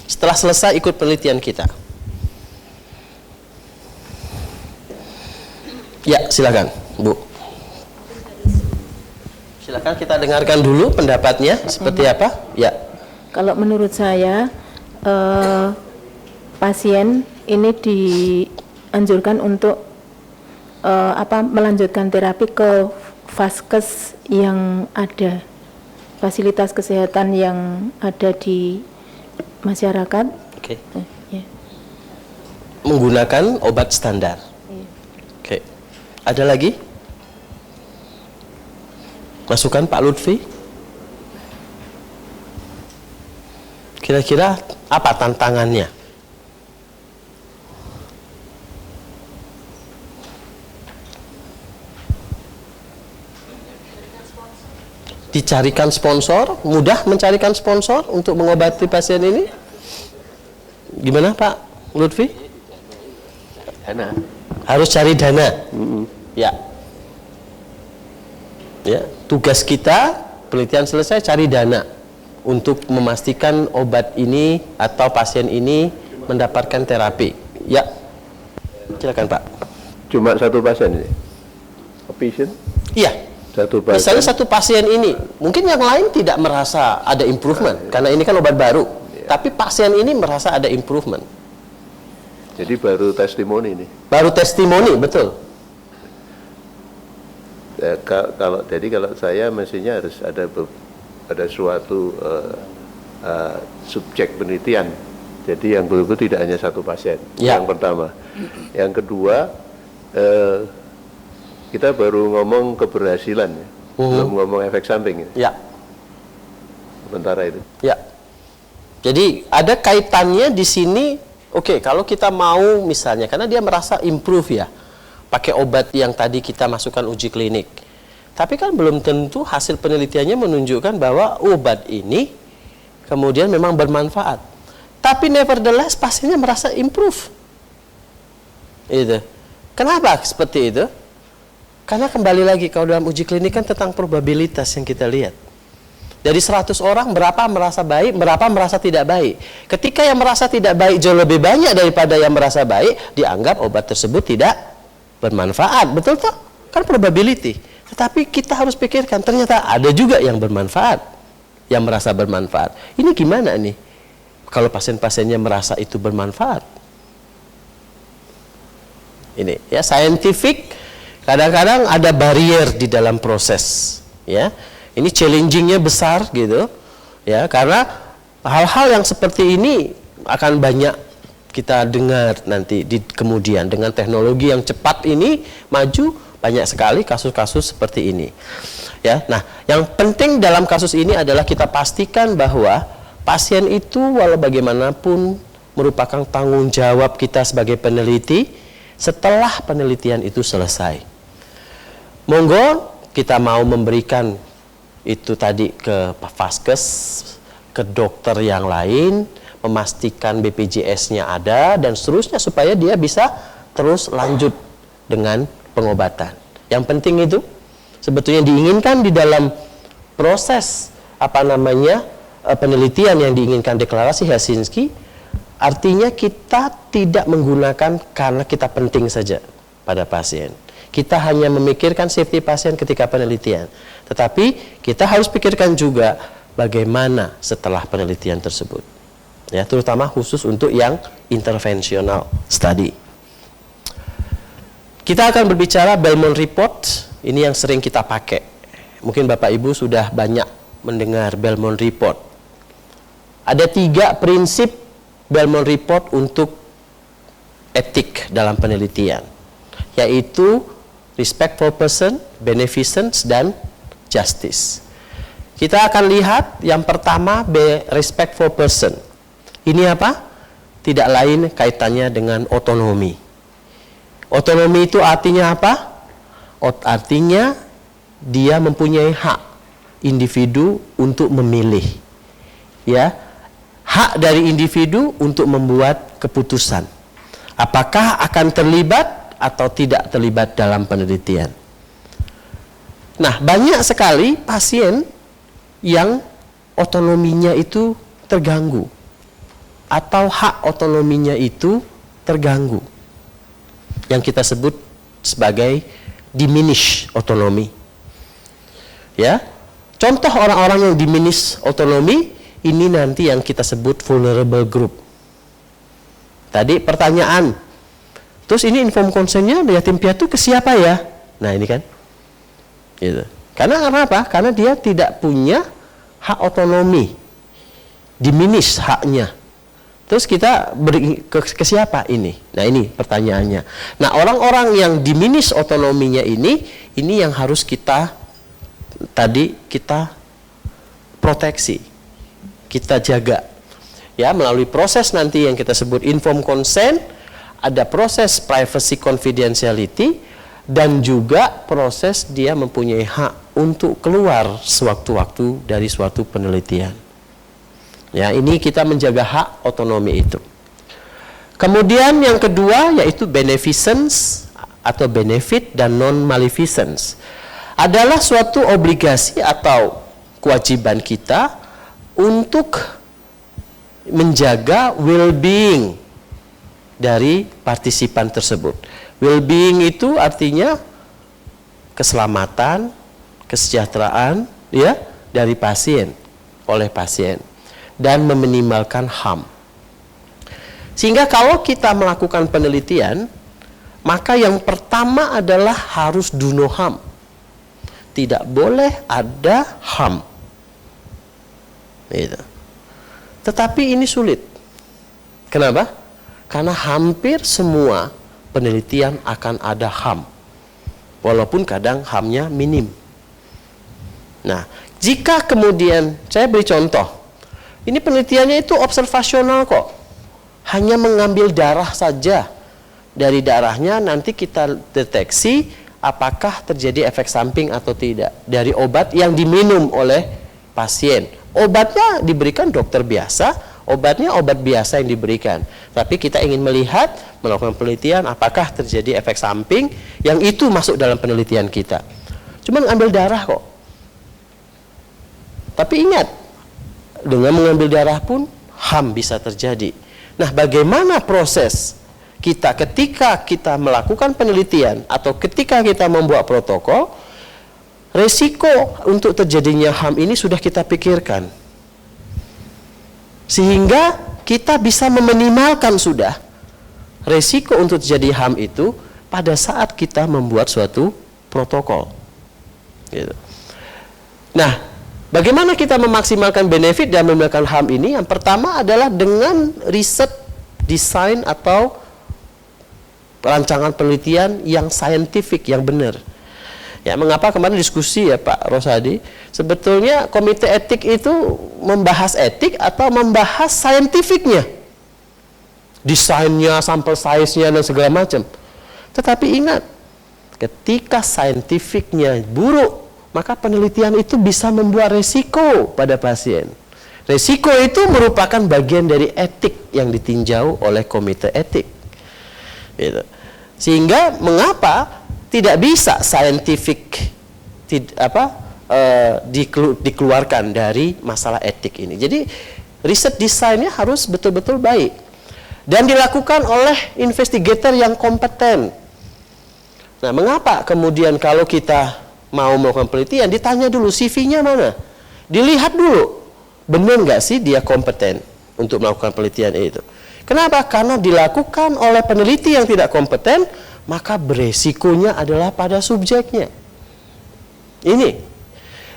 setelah selesai ikut penelitian kita. Ya, silakan, Bu. Silakan kita dengarkan dulu pendapatnya seperti apa. Ya.
Kalau menurut saya pasien ini dianjurkan untuk melanjutkan terapi ke vaskes yang ada, fasilitas kesehatan yang ada di masyarakat.
Oke. Menggunakan obat standar. Oke. Ada lagi? Masukan Pak Lutfi? Kira-kira apa tantangannya? Dicarikan sponsor, mudah mencarikan sponsor untuk mengobati pasien ini? Gimana Pak Lutfi?
Dana.
Harus cari dana. Ya. Ya, tugas kita penelitian selesai cari dana untuk memastikan obat ini atau pasien ini mendapatkan terapi. Ya. Silakan Pak.
Cuma satu pasien ini? Patient?
Iya.
Satu pasien.
Misalnya satu pasien ini, mungkin yang lain tidak merasa ada improvement karena ini kan obat baru. Tapi pasien ini merasa ada improvement.
Jadi baru testimoni ini.
Baru testimoni, betul.
Ya, kalau saya mestinya harus ada suatu subjek penelitian. Jadi yang betul-betul tidak hanya satu pasien.
Ya.
Yang pertama. Yang kedua, kita baru ngomong keberhasilan, ya. Belum ngomong efek samping.
Ya.
Sementara itu.
Ya. Jadi ada kaitannya di sini. Oke, kalau kita mau misalnya karena dia merasa improve ya, pakai obat yang tadi kita masukkan uji klinik. Tapi kan belum tentu hasil penelitiannya menunjukkan bahwa obat ini kemudian memang bermanfaat. Tapi nevertheless pasiennya merasa improve. Itu. Kenapa seperti itu? Karena kembali lagi kalau dalam uji klinik kan tentang probabilitas yang kita lihat. Dari 100 orang berapa merasa baik, berapa merasa tidak baik. Ketika yang merasa tidak baik jauh lebih banyak daripada yang merasa baik, dianggap obat tersebut tidak bermanfaat. Betul toh? Kan probability. Tetapi kita harus pikirkan ternyata ada juga yang bermanfaat, yang merasa bermanfaat. Ini gimana nih? Kalau pasien-pasiennya merasa itu bermanfaat. Ini ya scientific. Kadang-kadang ada barrier di dalam proses, ya. Ini challengingnya besar gitu, ya. Karena hal-hal yang seperti ini akan banyak kita dengar nanti di kemudian dengan teknologi yang cepat ini maju banyak sekali kasus-kasus seperti ini, ya. Nah, yang penting dalam kasus ini adalah kita pastikan bahwa pasien itu walau bagaimanapun merupakan tanggung jawab kita sebagai peneliti setelah penelitian itu selesai. Monggo kita mau memberikan itu tadi ke vaskes, ke dokter yang lain, memastikan BPJS-nya ada dan seterusnya supaya dia bisa terus lanjut dengan pengobatan. Yang penting itu sebetulnya diinginkan di dalam proses penelitian yang diinginkan deklarasi Helsinki, artinya kita tidak menggunakan karena kita penting saja pada pasien. Kita hanya memikirkan safety pasien ketika penelitian. Tetapi kita harus pikirkan juga bagaimana setelah penelitian tersebut. Ya, terutama khusus untuk yang interventional study. Kita akan berbicara Belmont Report. Ini yang sering kita pakai. Mungkin Bapak Ibu sudah banyak mendengar Belmont Report. Ada 3 prinsip Belmont Report untuk etik dalam penelitian, yaitu respect for person, beneficence, dan justice. Kita akan lihat yang pertama, respect for person. Ini apa? Tidak lain kaitannya dengan otonomi. Otonomi itu artinya apa? Artinya dia mempunyai hak individu untuk memilih. Ya, hak dari individu untuk membuat keputusan. Apakah akan terlibat atau tidak terlibat dalam penelitian. Nah, banyak sekali pasien yang otonominya itu terganggu atau hak otonominya itu terganggu, yang kita sebut sebagai diminished autonomy. Ya, contoh orang-orang yang diminished autonomy ini nanti yang kita sebut vulnerable group. Tadi pertanyaan, terus ini informed consent-nya yatim piatu ke siapa ya? Nah ini kan, gitu. Karena apa? Karena dia tidak punya hak otonomi, diminish haknya. Terus kita beri ke siapa ini? Nah ini pertanyaannya. Nah orang-orang yang diminish otonominya ini yang harus kita proteksi, kita jaga. Ya, melalui proses nanti yang kita sebut informed consent, ada proses privacy confidentiality, dan juga proses dia mempunyai hak untuk keluar sewaktu-waktu dari suatu penelitian. Ya, ini kita menjaga hak otonomi itu. Kemudian yang kedua yaitu beneficence atau benefit dan non-maleficence. Adalah suatu obligasi atau kewajiban kita untuk menjaga well-being dari partisipan tersebut. Well-being itu artinya keselamatan, kesejahteraan ya dari pasien, oleh pasien, dan meminimalkan HAM. Sehingga kalau kita melakukan penelitian, maka yang pertama adalah harus do no harm. Tidak boleh ada HAM. Gitu. Tetapi ini sulit. Kenapa? Karena hampir semua penelitian akan ada HAM. Walaupun kadang HAM-nya minim. Nah, jika kemudian, saya beri contoh. Ini penelitiannya itu observasional kok. Hanya mengambil darah saja. Dari darahnya nanti kita deteksi apakah terjadi efek samping atau tidak dari obat yang diminum oleh pasien. Obatnya diberikan dokter biasa, obatnya obat biasa yang diberikan. Tapi kita ingin melihat, melakukan penelitian apakah terjadi efek samping yang itu masuk dalam penelitian kita. Cuma ambil darah kok. Tapi ingat, dengan mengambil darah pun HAM bisa terjadi. Nah, bagaimana proses kita ketika kita melakukan penelitian atau ketika kita membuat protokol, resiko untuk terjadinya HAM ini sudah kita pikirkan. Sehingga kita bisa meminimalkan sudah resiko untuk terjadi HAM itu pada saat kita membuat suatu protokol. Gitu. Nah, bagaimana kita memaksimalkan benefit dan meminimalkan HAM ini? Yang pertama adalah dengan riset, desain atau rancangan penelitian yang saintifik, yang benar. Ya, mengapa kemarin diskusi ya Pak Rosadi, sebetulnya komite etik itu membahas etik atau membahas saintifiknya, desainnya, sampel size-nya dan segala macam. Tetapi ingat, ketika saintifiknya buruk, maka penelitian itu bisa membuat resiko pada pasien. Resiko itu merupakan bagian dari etik yang ditinjau oleh komite etik. Gitu. Sehingga mengapa tidak bisa scientific dikeluarkan dari masalah etik ini. Jadi riset desainnya harus betul-betul baik dan dilakukan oleh investigator yang kompeten. Nah, mengapa kemudian kalau kita mau melakukan penelitian ditanya dulu CV-nya mana? Dilihat dulu benar nggak sih dia kompeten untuk melakukan penelitian itu. Kenapa? Karena dilakukan oleh peneliti yang tidak kompeten, maka beresikonya adalah pada subjeknya. Ini.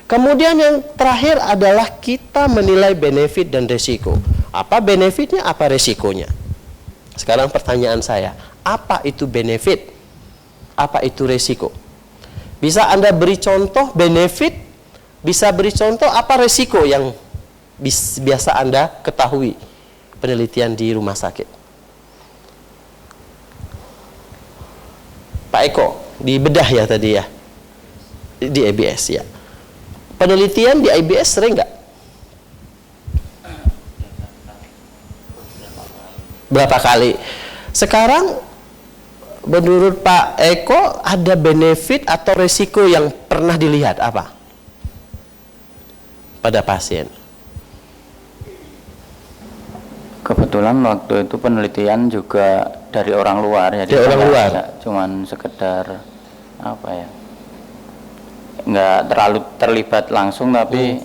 Kemudian yang terakhir adalah kita menilai benefit dan resiko. Apa benefitnya, apa resikonya? Sekarang pertanyaan saya, apa itu benefit? Apa itu resiko? Bisa Anda beri contoh benefit, bisa beri contoh apa resiko yang biasa Anda ketahui penelitian di rumah sakit. Pak Eko, di bedah ya tadi ya, di IBS ya. Penelitian di IBS sering nggak? Berapa kali? Sekarang menurut Pak Eko ada benefit atau resiko yang pernah dilihat apa pada pasien?
Kebetulan waktu itu penelitian juga dari orang luar, jadi
dari orang luar,
cuman sekedar apa ya, nggak terlalu terlibat langsung, tapi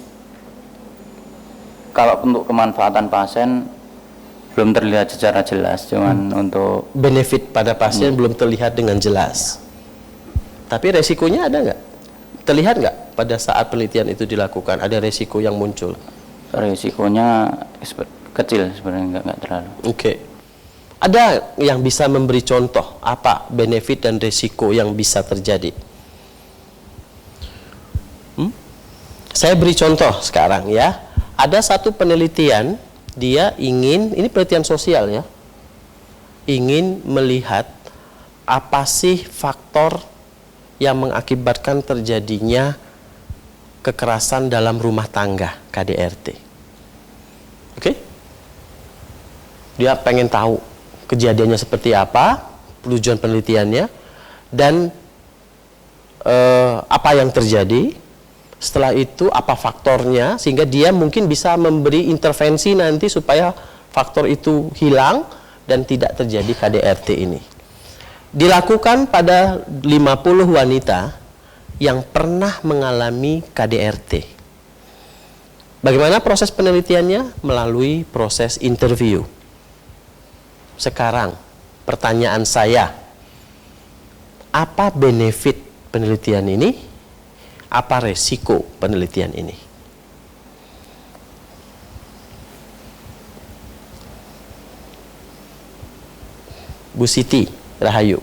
kalau untuk kemanfaatan pasien belum terlihat secara jelas, cuman untuk
benefit pada pasien belum terlihat dengan jelas. Tapi resikonya ada nggak? Terlihat nggak pada saat penelitian itu dilakukan? Ada resiko yang muncul?
Resikonya kecil sebenarnya, nggak terlalu.
Oke. Ada yang bisa memberi contoh apa benefit dan resiko yang bisa terjadi? Saya beri contoh sekarang ya. Ada satu penelitian, dia ingin, ini penelitian sosial ya, ingin melihat apa sih faktor yang mengakibatkan terjadinya kekerasan dalam rumah tangga, KDRT. Oke? Dia pengen tahu kejadiannya seperti apa, tujuan penelitiannya, dan apa yang terjadi. Setelah itu apa faktornya, sehingga dia mungkin bisa memberi intervensi nanti supaya faktor itu hilang dan tidak terjadi KDRT ini. Dilakukan pada 50 wanita yang pernah mengalami KDRT. Bagaimana proses penelitiannya? Melalui proses interview. Sekarang pertanyaan saya, apa benefit penelitian ini? Apa resiko penelitian ini? Bu Siti Rahayu,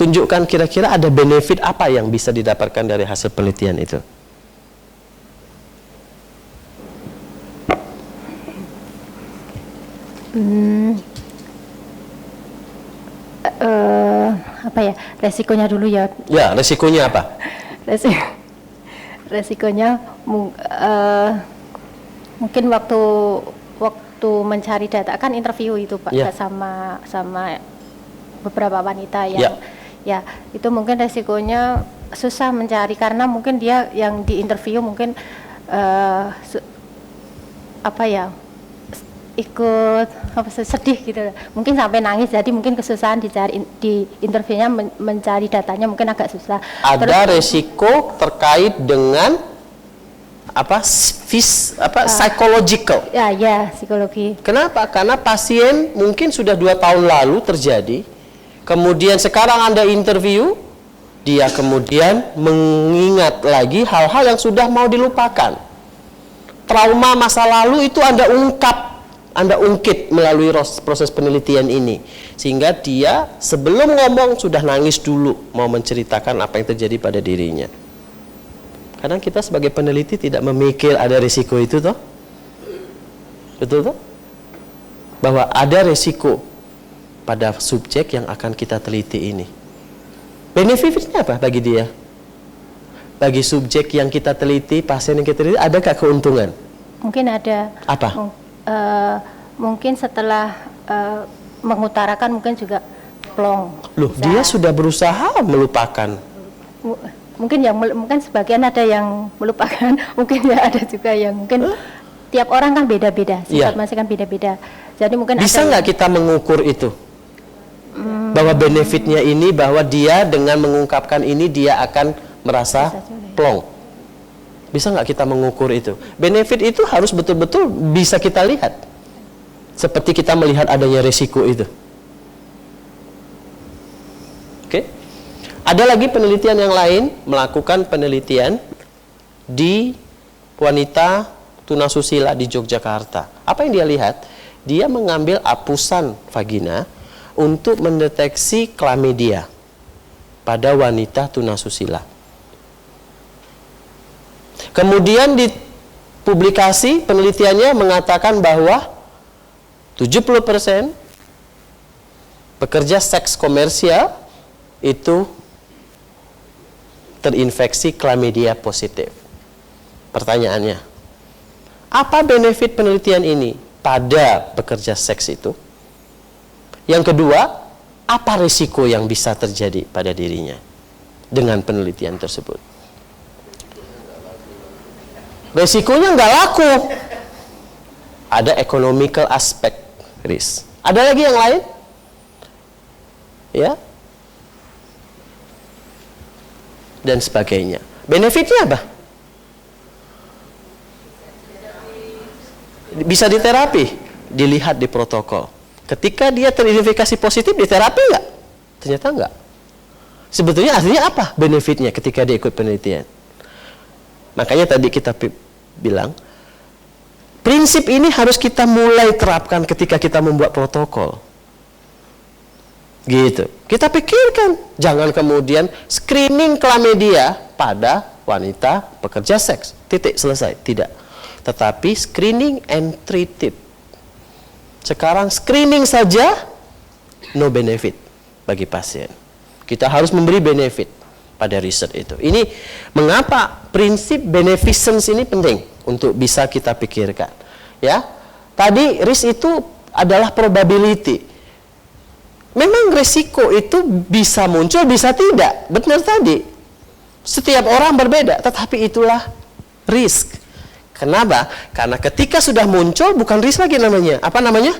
tunjukkan kira-kira ada benefit apa yang bisa didapatkan dari hasil penelitian itu.
Apa ya, resikonya dulu ya.
Ya, resikonya apa?
Resikonya mungkin waktu mencari data, kan interview itu Pak,
ya,
sama beberapa wanita yang ya itu mungkin resikonya susah mencari, karena mungkin dia yang di interview mungkin apa ya, ikut sedih gitu, mungkin sampai nangis, jadi mungkin kesusahan dicari di interviewnya, mencari datanya mungkin agak susah.
Ada resiko terkait dengan psychological.
Ya, psikologi.
Kenapa? Karena pasien mungkin sudah 2 tahun lalu terjadi, kemudian sekarang Anda interview, dia kemudian mengingat lagi hal-hal yang sudah mau dilupakan. Trauma masa lalu itu Anda ungkit melalui proses penelitian ini, sehingga dia sebelum ngomong sudah nangis dulu mau menceritakan apa yang terjadi pada dirinya. Kadang kita sebagai peneliti tidak memikir ada risiko itu toh, betul toh? Bahwa ada risiko pada subjek yang akan kita teliti ini. Benefitnya apa bagi dia? Bagi subjek yang kita teliti, pasien yang kita teliti, adakah keuntungan?
Mungkin ada.
Apa?
Mungkin setelah mengutarakan mungkin juga plong.
Loh, dia sudah berusaha melupakan.
Mungkin mungkin sebagian ada yang melupakan, mungkin ya ada juga yang mungkin tiap orang kan beda-beda, sifat masing kan beda-beda. Jadi mungkin
bisa nggak kita mengukur itu? Bahwa benefitnya ini, bahwa dia dengan mengungkapkan ini dia akan merasa plong. Bisa nggak kita mengukur itu? Benefit itu harus betul-betul bisa kita lihat. Seperti kita melihat adanya resiko itu. Oke? Ada lagi penelitian yang lain, melakukan penelitian di wanita tunasusila di Yogyakarta. Apa yang dia lihat? Dia mengambil apusan vagina untuk mendeteksi chlamydia pada wanita tunasusila. Kemudian di publikasi penelitiannya mengatakan bahwa 70% pekerja seks komersial itu terinfeksi chlamydia positif. Pertanyaannya, apa benefit penelitian ini pada pekerja seks itu? Yang kedua, apa risiko yang bisa terjadi pada dirinya dengan penelitian tersebut? Risikonya nggak laku. Ada economical aspect risk. Ada lagi yang lain? Ya. Dan sebagainya. Benefitnya apa? Bisa diterapi, dilihat di protokol. Ketika dia teridentifikasi positif, diterapi nggak? Ternyata nggak. Sebetulnya artinya apa benefitnya ketika dia ikut penelitian? Makanya tadi kita bilang, prinsip ini harus kita mulai terapkan ketika kita membuat protokol. Gitu. Kita pikirkan, jangan kemudian screening chlamydia pada wanita pekerja seks. Titik, selesai. Tidak. Tetapi screening and treated. Sekarang screening saja no benefit bagi pasien. Kita harus memberi benefit pada riset itu. Ini mengapa prinsip beneficence ini penting untuk bisa kita pikirkan. Ya, tadi risk itu adalah probability. Memang risiko itu bisa muncul, bisa tidak. Benar tadi. Setiap orang berbeda, tetapi itulah risk. Kenapa? Karena ketika sudah muncul bukan risk lagi namanya. Apa namanya?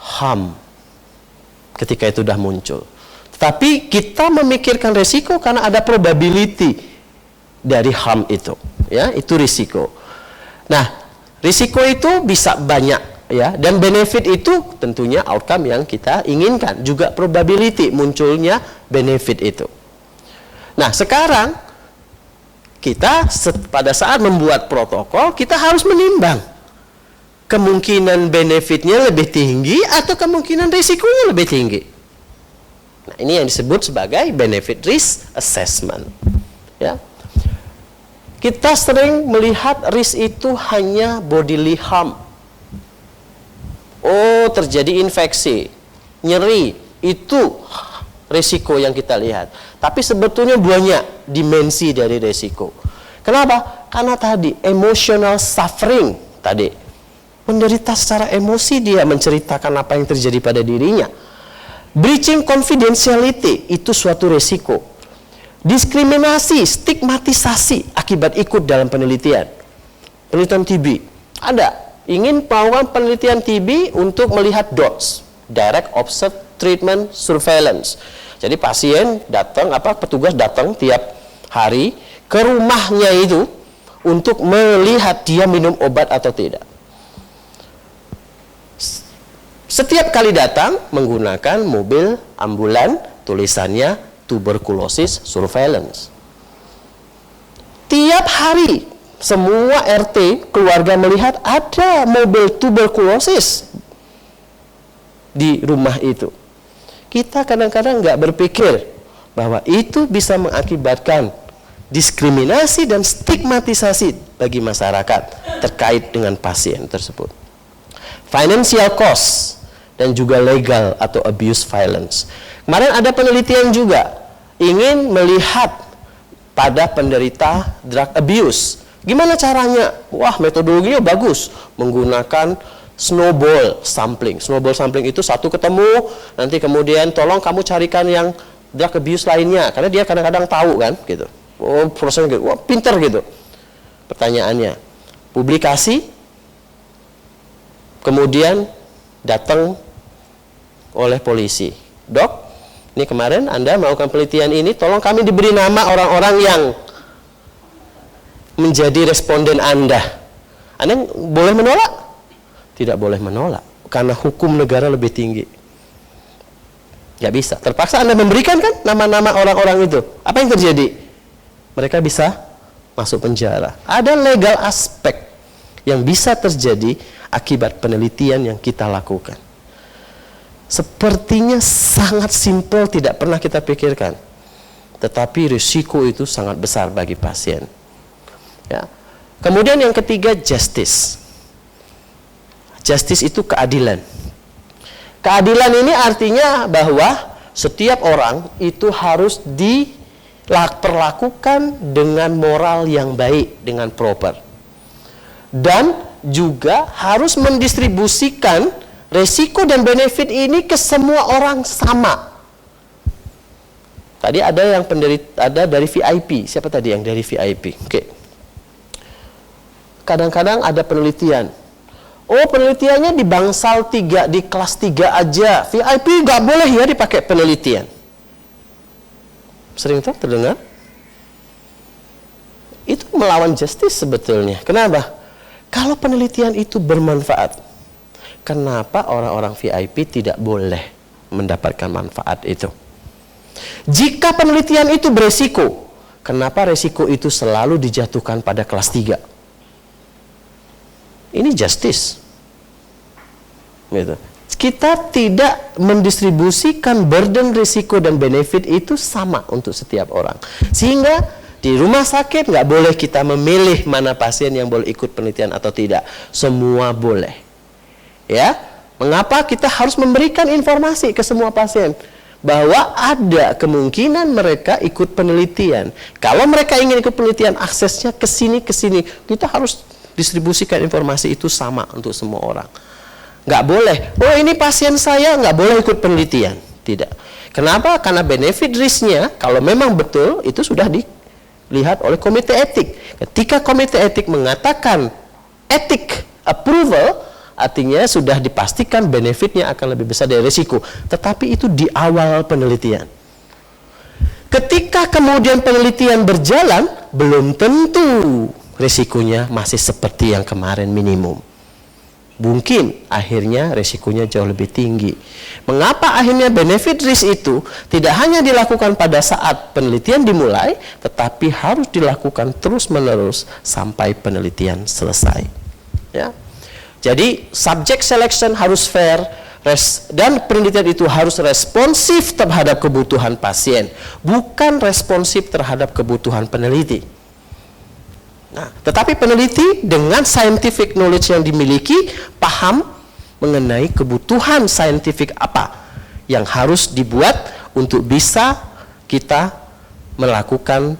Harm. Ketika itu sudah muncul. Tetapi kita memikirkan risiko karena ada probability dari harm itu. Ya, itu risiko. Nah, risiko itu bisa banyak, ya, dan benefit itu tentunya outcome yang kita inginkan, juga probability munculnya benefit itu. Nah, sekarang kita pada saat membuat protokol, kita harus menimbang kemungkinan benefitnya lebih tinggi atau kemungkinan risikonya lebih tinggi. Nah, ini yang disebut sebagai benefit risk assessment. Ya. Kita sering melihat risk itu hanya bodily harm. Oh, terjadi infeksi, nyeri, itu risiko yang kita lihat. Tapi sebetulnya banyak dimensi dari risiko. Kenapa? Karena tadi emotional suffering tadi. Menderita secara emosi, dia menceritakan apa yang terjadi pada dirinya. Breaching confidentiality itu suatu risiko. Diskriminasi, stigmatisasi akibat ikut dalam penelitian. Penelitian TB. Ada, ingin melakukan penelitian TB untuk melihat DOTS, Direct Observed Treatment Surveillance. Jadi pasien datang, petugas datang tiap hari ke rumahnya itu untuk melihat dia minum obat atau tidak. Setiap kali datang menggunakan mobil ambulan, tulisannya tuberculosis surveillance. Tiap hari semua RT keluarga melihat ada mobil tuberkulosis di rumah itu. Kita kadang-kadang nggak berpikir bahwa itu bisa mengakibatkan diskriminasi dan stigmatisasi bagi masyarakat terkait dengan pasien tersebut. Financial cost dan juga legal atau abuse violence. Kemarin ada penelitian juga ingin melihat pada penderita drug abuse. Gimana caranya? Wah, metodologinya bagus, menggunakan snowball sampling. Snowball sampling itu satu ketemu, nanti kemudian tolong kamu carikan yang drug abuse lainnya, karena dia kadang-kadang tahu kan, gitu. Oh, prosesnya gitu. Wah, pinter gitu. Pertanyaannya, publikasi, kemudian datang oleh polisi. Dok, ini kemarin Anda melakukan penelitian ini, tolong kami diberi nama orang-orang yang menjadi responden Anda. Anda boleh menolak? Tidak boleh menolak, karena hukum negara lebih tinggi. Gak bisa, terpaksa Anda memberikan kan nama-nama orang-orang itu. Apa yang terjadi? Mereka bisa masuk penjara. Ada legal aspek yang bisa terjadi akibat penelitian yang kita lakukan. Sepertinya sangat simpel, tidak pernah kita pikirkan. Tetapi risiko itu sangat besar bagi pasien. Ya. Kemudian yang ketiga, justice. Justice itu keadilan. Keadilan ini artinya bahwa setiap orang itu harus diperlakukan dengan moral yang baik, dengan proper. Dan juga harus mendistribusikan resiko dan benefit ini ke semua orang sama. Tadi ada yang ada dari VIP. Siapa tadi yang dari VIP? Oke. Kadang-kadang ada penelitian. Oh, penelitiannya di bangsal 3, di kelas 3 aja. VIP nggak boleh ya dipakai penelitian. Sering terdengar? Itu melawan justice sebetulnya. Kenapa? Kalau penelitian itu bermanfaat, kenapa orang-orang VIP tidak boleh mendapatkan manfaat itu? Jika penelitian itu beresiko, kenapa resiko itu selalu dijatuhkan pada kelas 3? Ini justice. Gitu. Kita tidak mendistribusikan burden, risiko, dan benefit itu sama untuk setiap orang. Sehingga di rumah sakit nggak boleh kita memilih mana pasien yang boleh ikut penelitian atau tidak. Semua boleh. Ya, mengapa kita harus memberikan informasi ke semua pasien bahwa ada kemungkinan mereka ikut penelitian. Kalau mereka ingin ikut penelitian, aksesnya ke sini, kita harus distribusikan informasi itu sama untuk semua orang. Nggak boleh, oh ini pasien saya nggak boleh ikut penelitian. Tidak. Kenapa? Karena benefit risk-nya, kalau memang betul, itu sudah dilihat oleh komite etik. Ketika komite etik mengatakan etik approval, artinya sudah dipastikan benefitnya akan lebih besar dari risiko. Tetapi itu di awal penelitian. Ketika kemudian penelitian berjalan, belum tentu risikonya masih seperti yang kemarin minimum. Mungkin akhirnya risikonya jauh lebih tinggi. Mengapa akhirnya benefit risk itu tidak hanya dilakukan pada saat penelitian dimulai, tetapi harus dilakukan terus-menerus sampai penelitian selesai. Ya. Jadi subject selection harus fair, dan penelitian itu harus responsif terhadap kebutuhan pasien, bukan responsif terhadap kebutuhan peneliti. Nah, tetapi peneliti dengan scientific knowledge yang dimiliki paham mengenai kebutuhan saintifik apa yang harus dibuat untuk bisa kita melakukan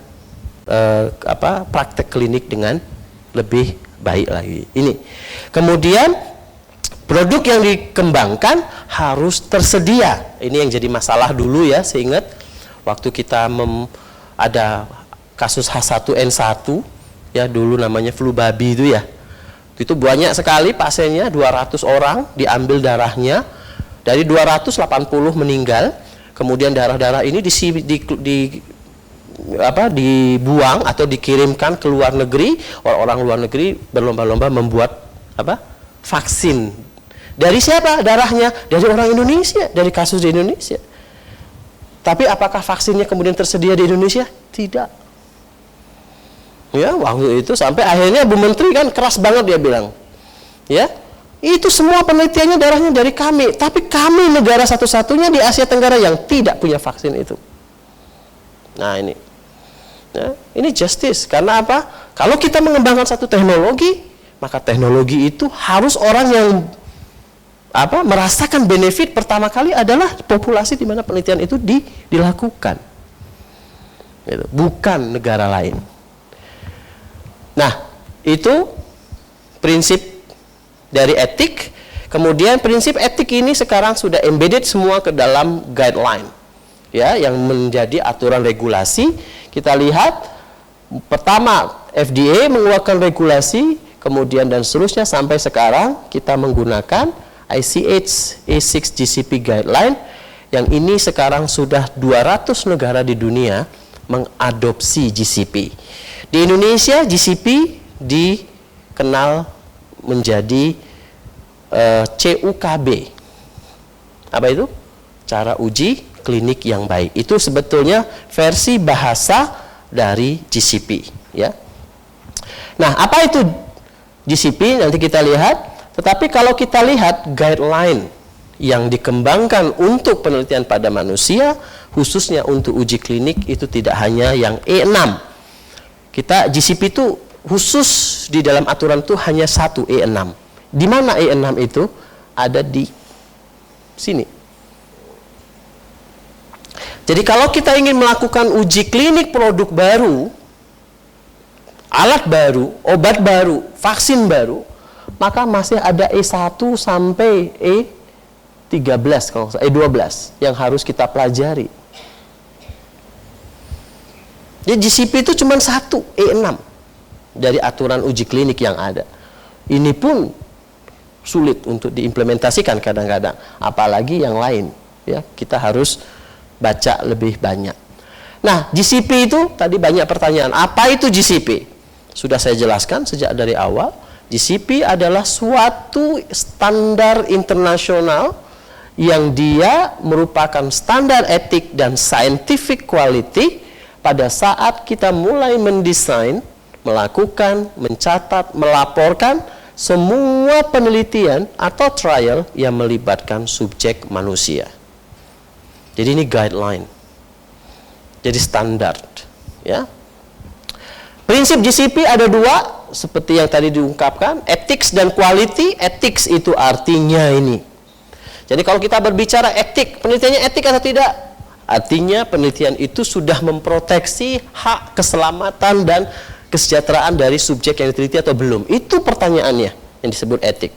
praktek klinik dengan lebih baik lagi. Ini. Kemudian produk yang dikembangkan harus tersedia. Ini yang jadi masalah dulu ya, saya ingat waktu kita ada kasus H1N1 ya, dulu namanya flu babi itu ya. Itu banyak sekali pasiennya, 200 orang diambil darahnya, dari 280 meninggal. Kemudian darah-darah ini dibuang atau dikirimkan ke luar negeri. Orang-orang luar negeri berlomba-lomba membuat vaksin. Dari siapa darahnya? Dari orang Indonesia, dari kasus di Indonesia. Tapi apakah vaksinnya kemudian tersedia di Indonesia? Tidak. Ya, waktu itu sampai akhirnya Bu Menteri kan keras banget dia bilang, ya, itu semua penelitiannya darahnya dari kami, tapi kami negara satu-satunya di Asia Tenggara yang tidak punya vaksin itu. Nah ini, ya, ini justice. Karena apa? Kalau kita mengembangkan satu teknologi, maka teknologi itu harus orang yang merasakan benefit pertama kali adalah populasi di mana penelitian itu dilakukan, gitu. Bukan negara lain. Nah, itu prinsip dari etik. Kemudian prinsip etik ini sekarang sudah embedded semua ke dalam guideline, ya, yang menjadi aturan regulasi. Kita lihat pertama FDA mengeluarkan regulasi, kemudian dan seterusnya sampai sekarang kita menggunakan ICH A6 GCP guideline, yang ini sekarang sudah 200 negara di dunia mengadopsi GCP. Di Indonesia GCP dikenal menjadi CUKB. Apa itu? Cara uji klinik yang baik. Itu sebetulnya versi bahasa dari GCP, ya. Nah, apa itu GCP? Nanti kita lihat. Tetapi kalau kita lihat guideline yang dikembangkan untuk penelitian pada manusia, khususnya untuk uji klinik, itu tidak hanya yang E6. Kita GCP itu khusus di dalam aturan itu hanya satu, E6. Di mana E6 itu? Ada di sini. Jadi kalau kita ingin melakukan uji klinik produk baru, alat baru, obat baru, vaksin baru, maka masih ada E1 sampai E13 kalau E12 yang harus kita pelajari. Jadi GCP itu cuma 1 E6 dari aturan uji klinik yang ada. Ini pun sulit untuk diimplementasikan kadang-kadang, apalagi yang lain. Ya, kita harus baca lebih banyak. Nah, GCP itu tadi banyak pertanyaan. Apa itu GCP? Sudah saya jelaskan sejak dari awal. GCP adalah suatu standar internasional yang dia merupakan standar etik dan scientific quality pada saat kita mulai mendesain, melakukan, mencatat, melaporkan semua penelitian atau trial yang melibatkan subjek manusia. Jadi ini guideline. Jadi standar, ya. Prinsip GCP ada 2, seperti yang tadi diungkapkan, ethics dan quality. Ethics itu artinya ini. Jadi kalau kita berbicara etik, penelitiannya etik atau tidak? Artinya penelitian itu sudah memproteksi hak keselamatan dan kesejahteraan dari subjek yang diteliti atau belum. Itu pertanyaannya yang disebut etik.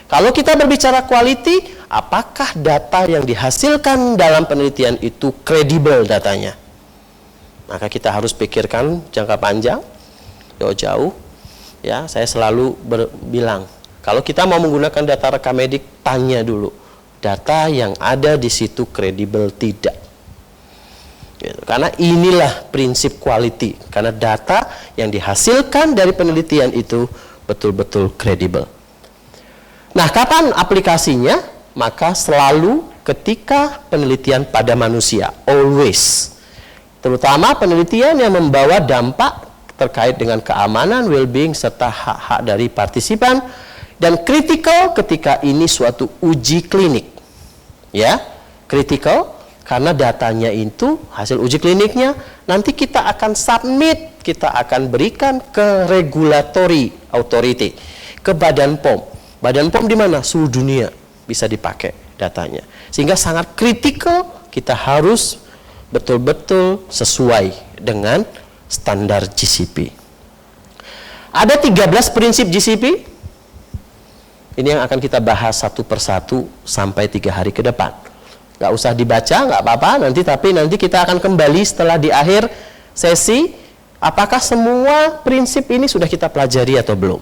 Kalau kita berbicara quality, apakah data yang dihasilkan dalam penelitian itu kredibel datanya? Maka kita harus pikirkan jangka panjang, jauh-jauh. Ya, saya selalu bilang, kalau kita mau menggunakan data rekam medik, tanya dulu, data yang ada di situ kredibel tidak? Gitu. Karena inilah prinsip quality, karena data yang dihasilkan dari penelitian itu betul-betul kredibel. Nah, kapan aplikasinya? Maka selalu ketika penelitian pada manusia, always. Terutama penelitian yang membawa dampak terkait dengan keamanan, well-being, serta hak-hak dari partisipan, dan kritikal ketika ini suatu uji klinik. Ya, kritikal karena datanya itu, hasil uji kliniknya, nanti kita akan submit, kita akan berikan ke regulatory authority, ke Badan POM. Badan POM di mana? Seluruh dunia bisa dipakai datanya. Sehingga sangat kritikal, kita harus betul-betul sesuai dengan standar GCP. Ada 13 prinsip GCP. Ini yang akan kita bahas satu persatu sampai 3 hari ke depan. Nggak usah dibaca, nggak apa-apa, tapi nanti kita akan kembali setelah di akhir sesi, apakah semua prinsip ini sudah kita pelajari atau belum.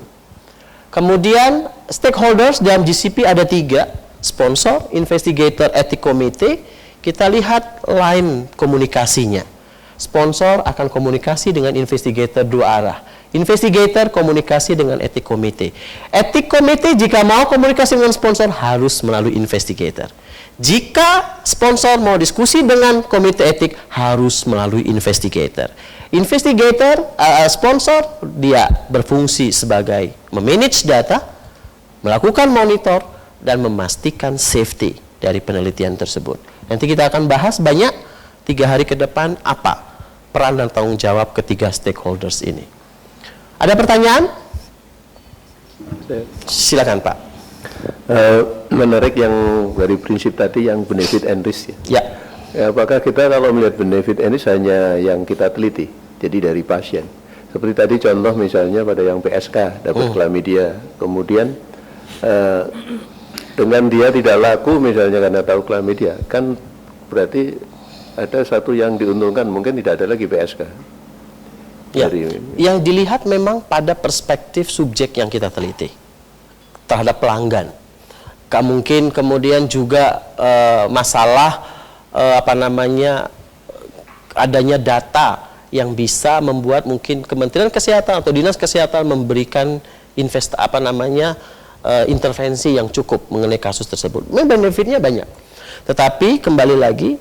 Kemudian stakeholders dalam GCP ada 3, sponsor, investigator, ethics committee. Kita lihat line komunikasinya. Sponsor akan komunikasi dengan investigator 2 arah. Investigator komunikasi dengan ethics committee. Ethics committee jika mau komunikasi dengan sponsor harus melalui investigator. Jika sponsor mau diskusi dengan komite etik harus melalui investigator. Investigator, sponsor, dia berfungsi sebagai memanage data, melakukan monitor, dan memastikan safety dari penelitian tersebut. Nanti kita akan bahas banyak 3 hari ke depan apa peran dan tanggung jawab ketiga stakeholders ini. Ada pertanyaan? Silakan Pak.
Menarik yang dari prinsip tadi yang benefit and risk
ya.
Apakah kita kalau melihat benefit and risk hanya yang kita teliti, jadi dari pasien? Seperti tadi contoh misalnya pada yang PSK dapat chlamydia, kemudian dengan dia tidak laku misalnya karena tahu chlamydia, kan berarti ada satu yang diuntungkan, mungkin tidak ada lagi PSK.
Ya, yang dilihat memang pada perspektif subjek yang kita teliti terhadap pelanggan. Mungkin kemudian juga masalah adanya data yang bisa membuat mungkin Kementerian Kesehatan atau Dinas Kesehatan memberikan intervensi yang cukup mengenai kasus tersebut. Memang benefitnya banyak. Tetapi kembali lagi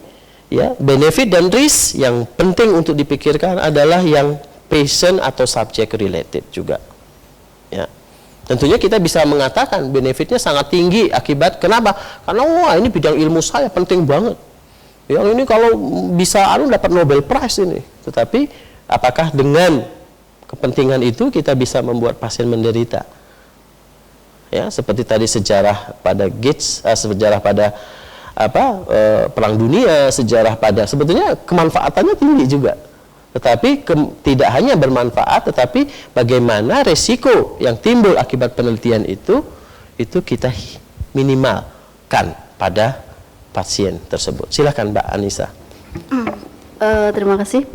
ya, benefit dan risk yang penting untuk dipikirkan adalah yang patient atau subject related juga. Ya. Tentunya kita bisa mengatakan benefitnya sangat tinggi akibat kenapa? Karena wah ini bidang ilmu saya penting banget. Yang ini kalau bisa dapat Nobel Prize ini. Tetapi apakah dengan kepentingan itu kita bisa membuat pasien menderita? Ya, seperti tadi sejarah pada Gates, sejarah pada Perang Dunia, sejarah pada sebetulnya kemanfaatannya tinggi juga. Tetapi tidak hanya bermanfaat, tetapi bagaimana resiko yang timbul akibat penelitian itu kita minimalkan pada pasien tersebut. Silakan Mbak Anissa.
Terima kasih.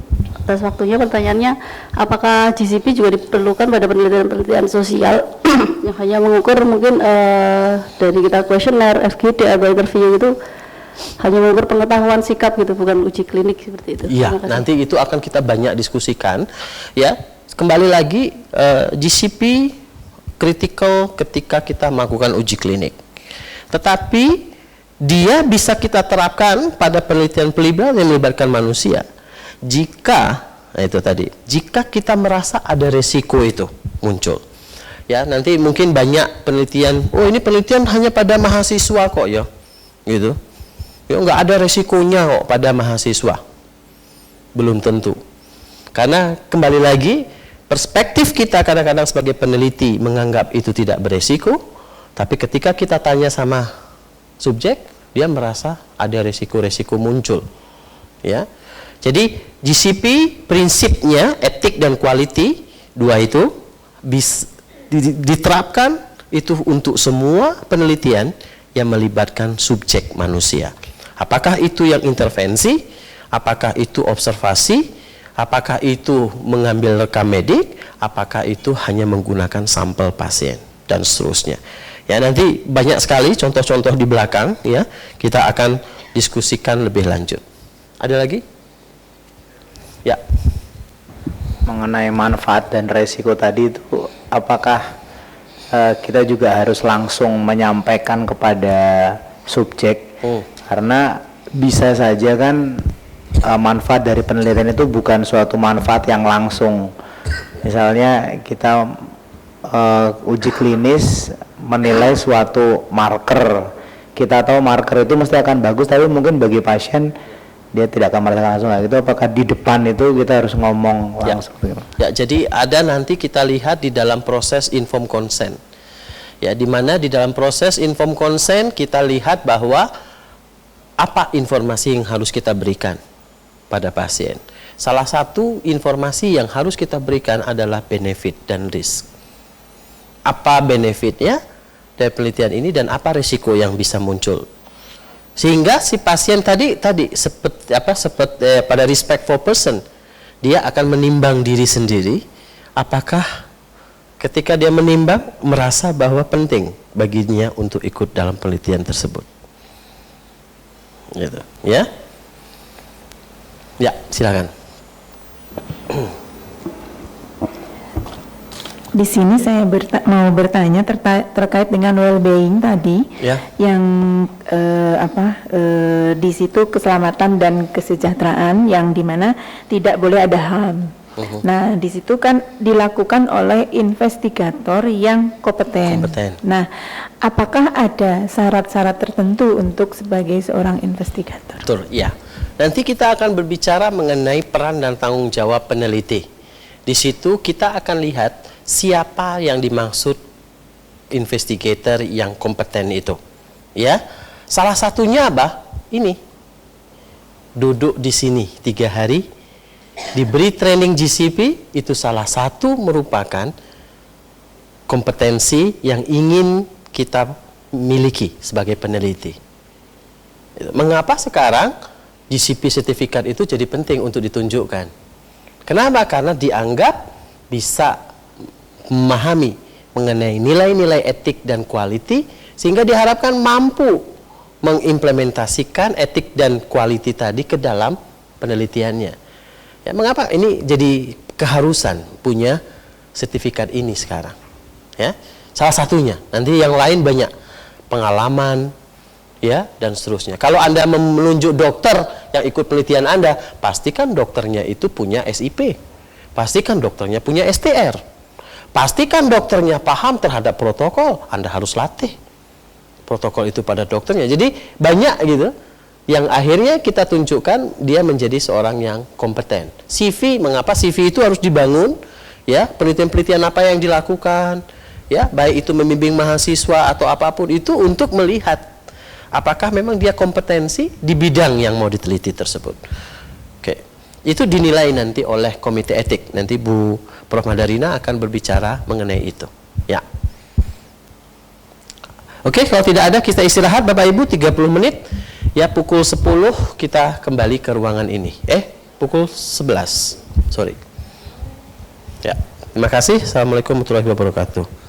atas waktunya. Pertanyaannya, apakah GCP juga diperlukan pada penelitian-penelitian sosial yang hanya mengukur mungkin dari kita kuesioner, FGD atau interview itu hanya mengukur pengetahuan sikap gitu, bukan uji klinik seperti itu.
Iya, nanti itu akan kita banyak diskusikan. Ya, kembali lagi GCP kritikal ketika kita melakukan uji klinik. Tetapi dia bisa kita terapkan pada penelitian-penelitian yang melibatkan manusia. Jika itu tadi, jika kita merasa ada resiko itu muncul. Ya, nanti mungkin banyak penelitian, oh ini penelitian hanya pada mahasiswa kok ya. Gitu. Ya nggak ada resikonya kok pada mahasiswa. Belum tentu. Karena kembali lagi perspektif kita kadang-kadang sebagai peneliti menganggap itu tidak beresiko, tapi ketika kita tanya sama subjek, dia merasa ada resiko-resiko muncul. Ya. Jadi GCP prinsipnya etik dan quality dua itu diterapkan itu untuk semua penelitian yang melibatkan subjek manusia. Apakah itu yang intervensi, apakah itu observasi, apakah itu mengambil rekam medik, apakah itu hanya menggunakan sampel pasien dan seterusnya. Ya, nanti banyak sekali contoh-contoh di belakang ya, kita akan diskusikan lebih lanjut. Ada lagi? Ya.
Mengenai manfaat dan resiko tadi itu, apakah kita juga harus langsung menyampaikan kepada subjek? Karena bisa saja kan manfaat dari penelitian itu bukan suatu manfaat yang langsung. Misalnya kita uji klinis menilai suatu marker, kita tahu marker itu mesti akan bagus, tapi mungkin bagi pasien dia tidak akan merasakan langsung. Itu apakah di depan itu kita harus ngomong langsung?
Ya, jadi ada nanti kita lihat di dalam proses informed consent. Ya, di mana di dalam proses informed consent kita lihat bahwa apa informasi yang harus kita berikan pada pasien. Salah satu informasi yang harus kita berikan adalah benefit dan risk. Apa benefitnya dari penelitian ini dan apa risiko yang bisa muncul. Sehingga si pasien tadi pada respect for person, dia akan menimbang diri sendiri, apakah ketika dia menimbang merasa bahwa penting baginya untuk ikut dalam penelitian tersebut. Gitu, ya. Ya, silakan.
Di sini saya mau bertanya terkait dengan well-being tadi,
ya.
Yang di situ keselamatan dan kesejahteraan yang dimana tidak boleh ada HAM. Nah, di situ kan dilakukan oleh investigator yang kompeten. Nah, apakah ada syarat-syarat tertentu untuk sebagai seorang investigator?
Betul, ya. Nanti kita akan berbicara mengenai peran dan tanggung jawab peneliti. Di situ kita akan lihat siapa yang dimaksud investigator yang kompeten itu. Ya, salah satunya apa? Ini duduk di sini 3 hari. Diberi training GCP, itu salah satu merupakan kompetensi yang ingin kita miliki sebagai peneliti. Mengapa sekarang GCP sertifikat itu jadi penting untuk ditunjukkan? Kenapa? Karena dianggap bisa memahami mengenai nilai-nilai etik dan quality, sehingga diharapkan mampu mengimplementasikan etik dan quality tadi ke dalam penelitiannya. Ya, mengapa ini jadi keharusan punya sertifikat ini sekarang? Ya, salah satunya. Nanti yang lain banyak pengalaman, ya, dan seterusnya. Kalau Anda menunjuk dokter yang ikut penelitian Anda, pastikan dokternya itu punya SIP, pastikan dokternya punya STR, pastikan dokternya paham terhadap protokol. Anda harus latih protokol itu pada dokternya. Jadi banyak gitu yang akhirnya kita tunjukkan dia menjadi seorang yang kompeten. CV, mengapa CV itu harus dibangun? Ya, penelitian-penelitian apa yang dilakukan, ya, baik itu membimbing mahasiswa atau apapun itu untuk melihat apakah memang dia kompetensi di bidang yang mau diteliti tersebut. Oke, itu dinilai nanti oleh komite etik. Nanti Bu Prof. Madarina akan berbicara mengenai itu. Ya. Oke, kalau tidak ada kita istirahat Bapak Ibu 30 menit. Ya, pukul 10 kita kembali ke ruangan ini. Pukul 11. Sorry. Ya, terima kasih. Assalamualaikum warahmatullahi wabarakatuh.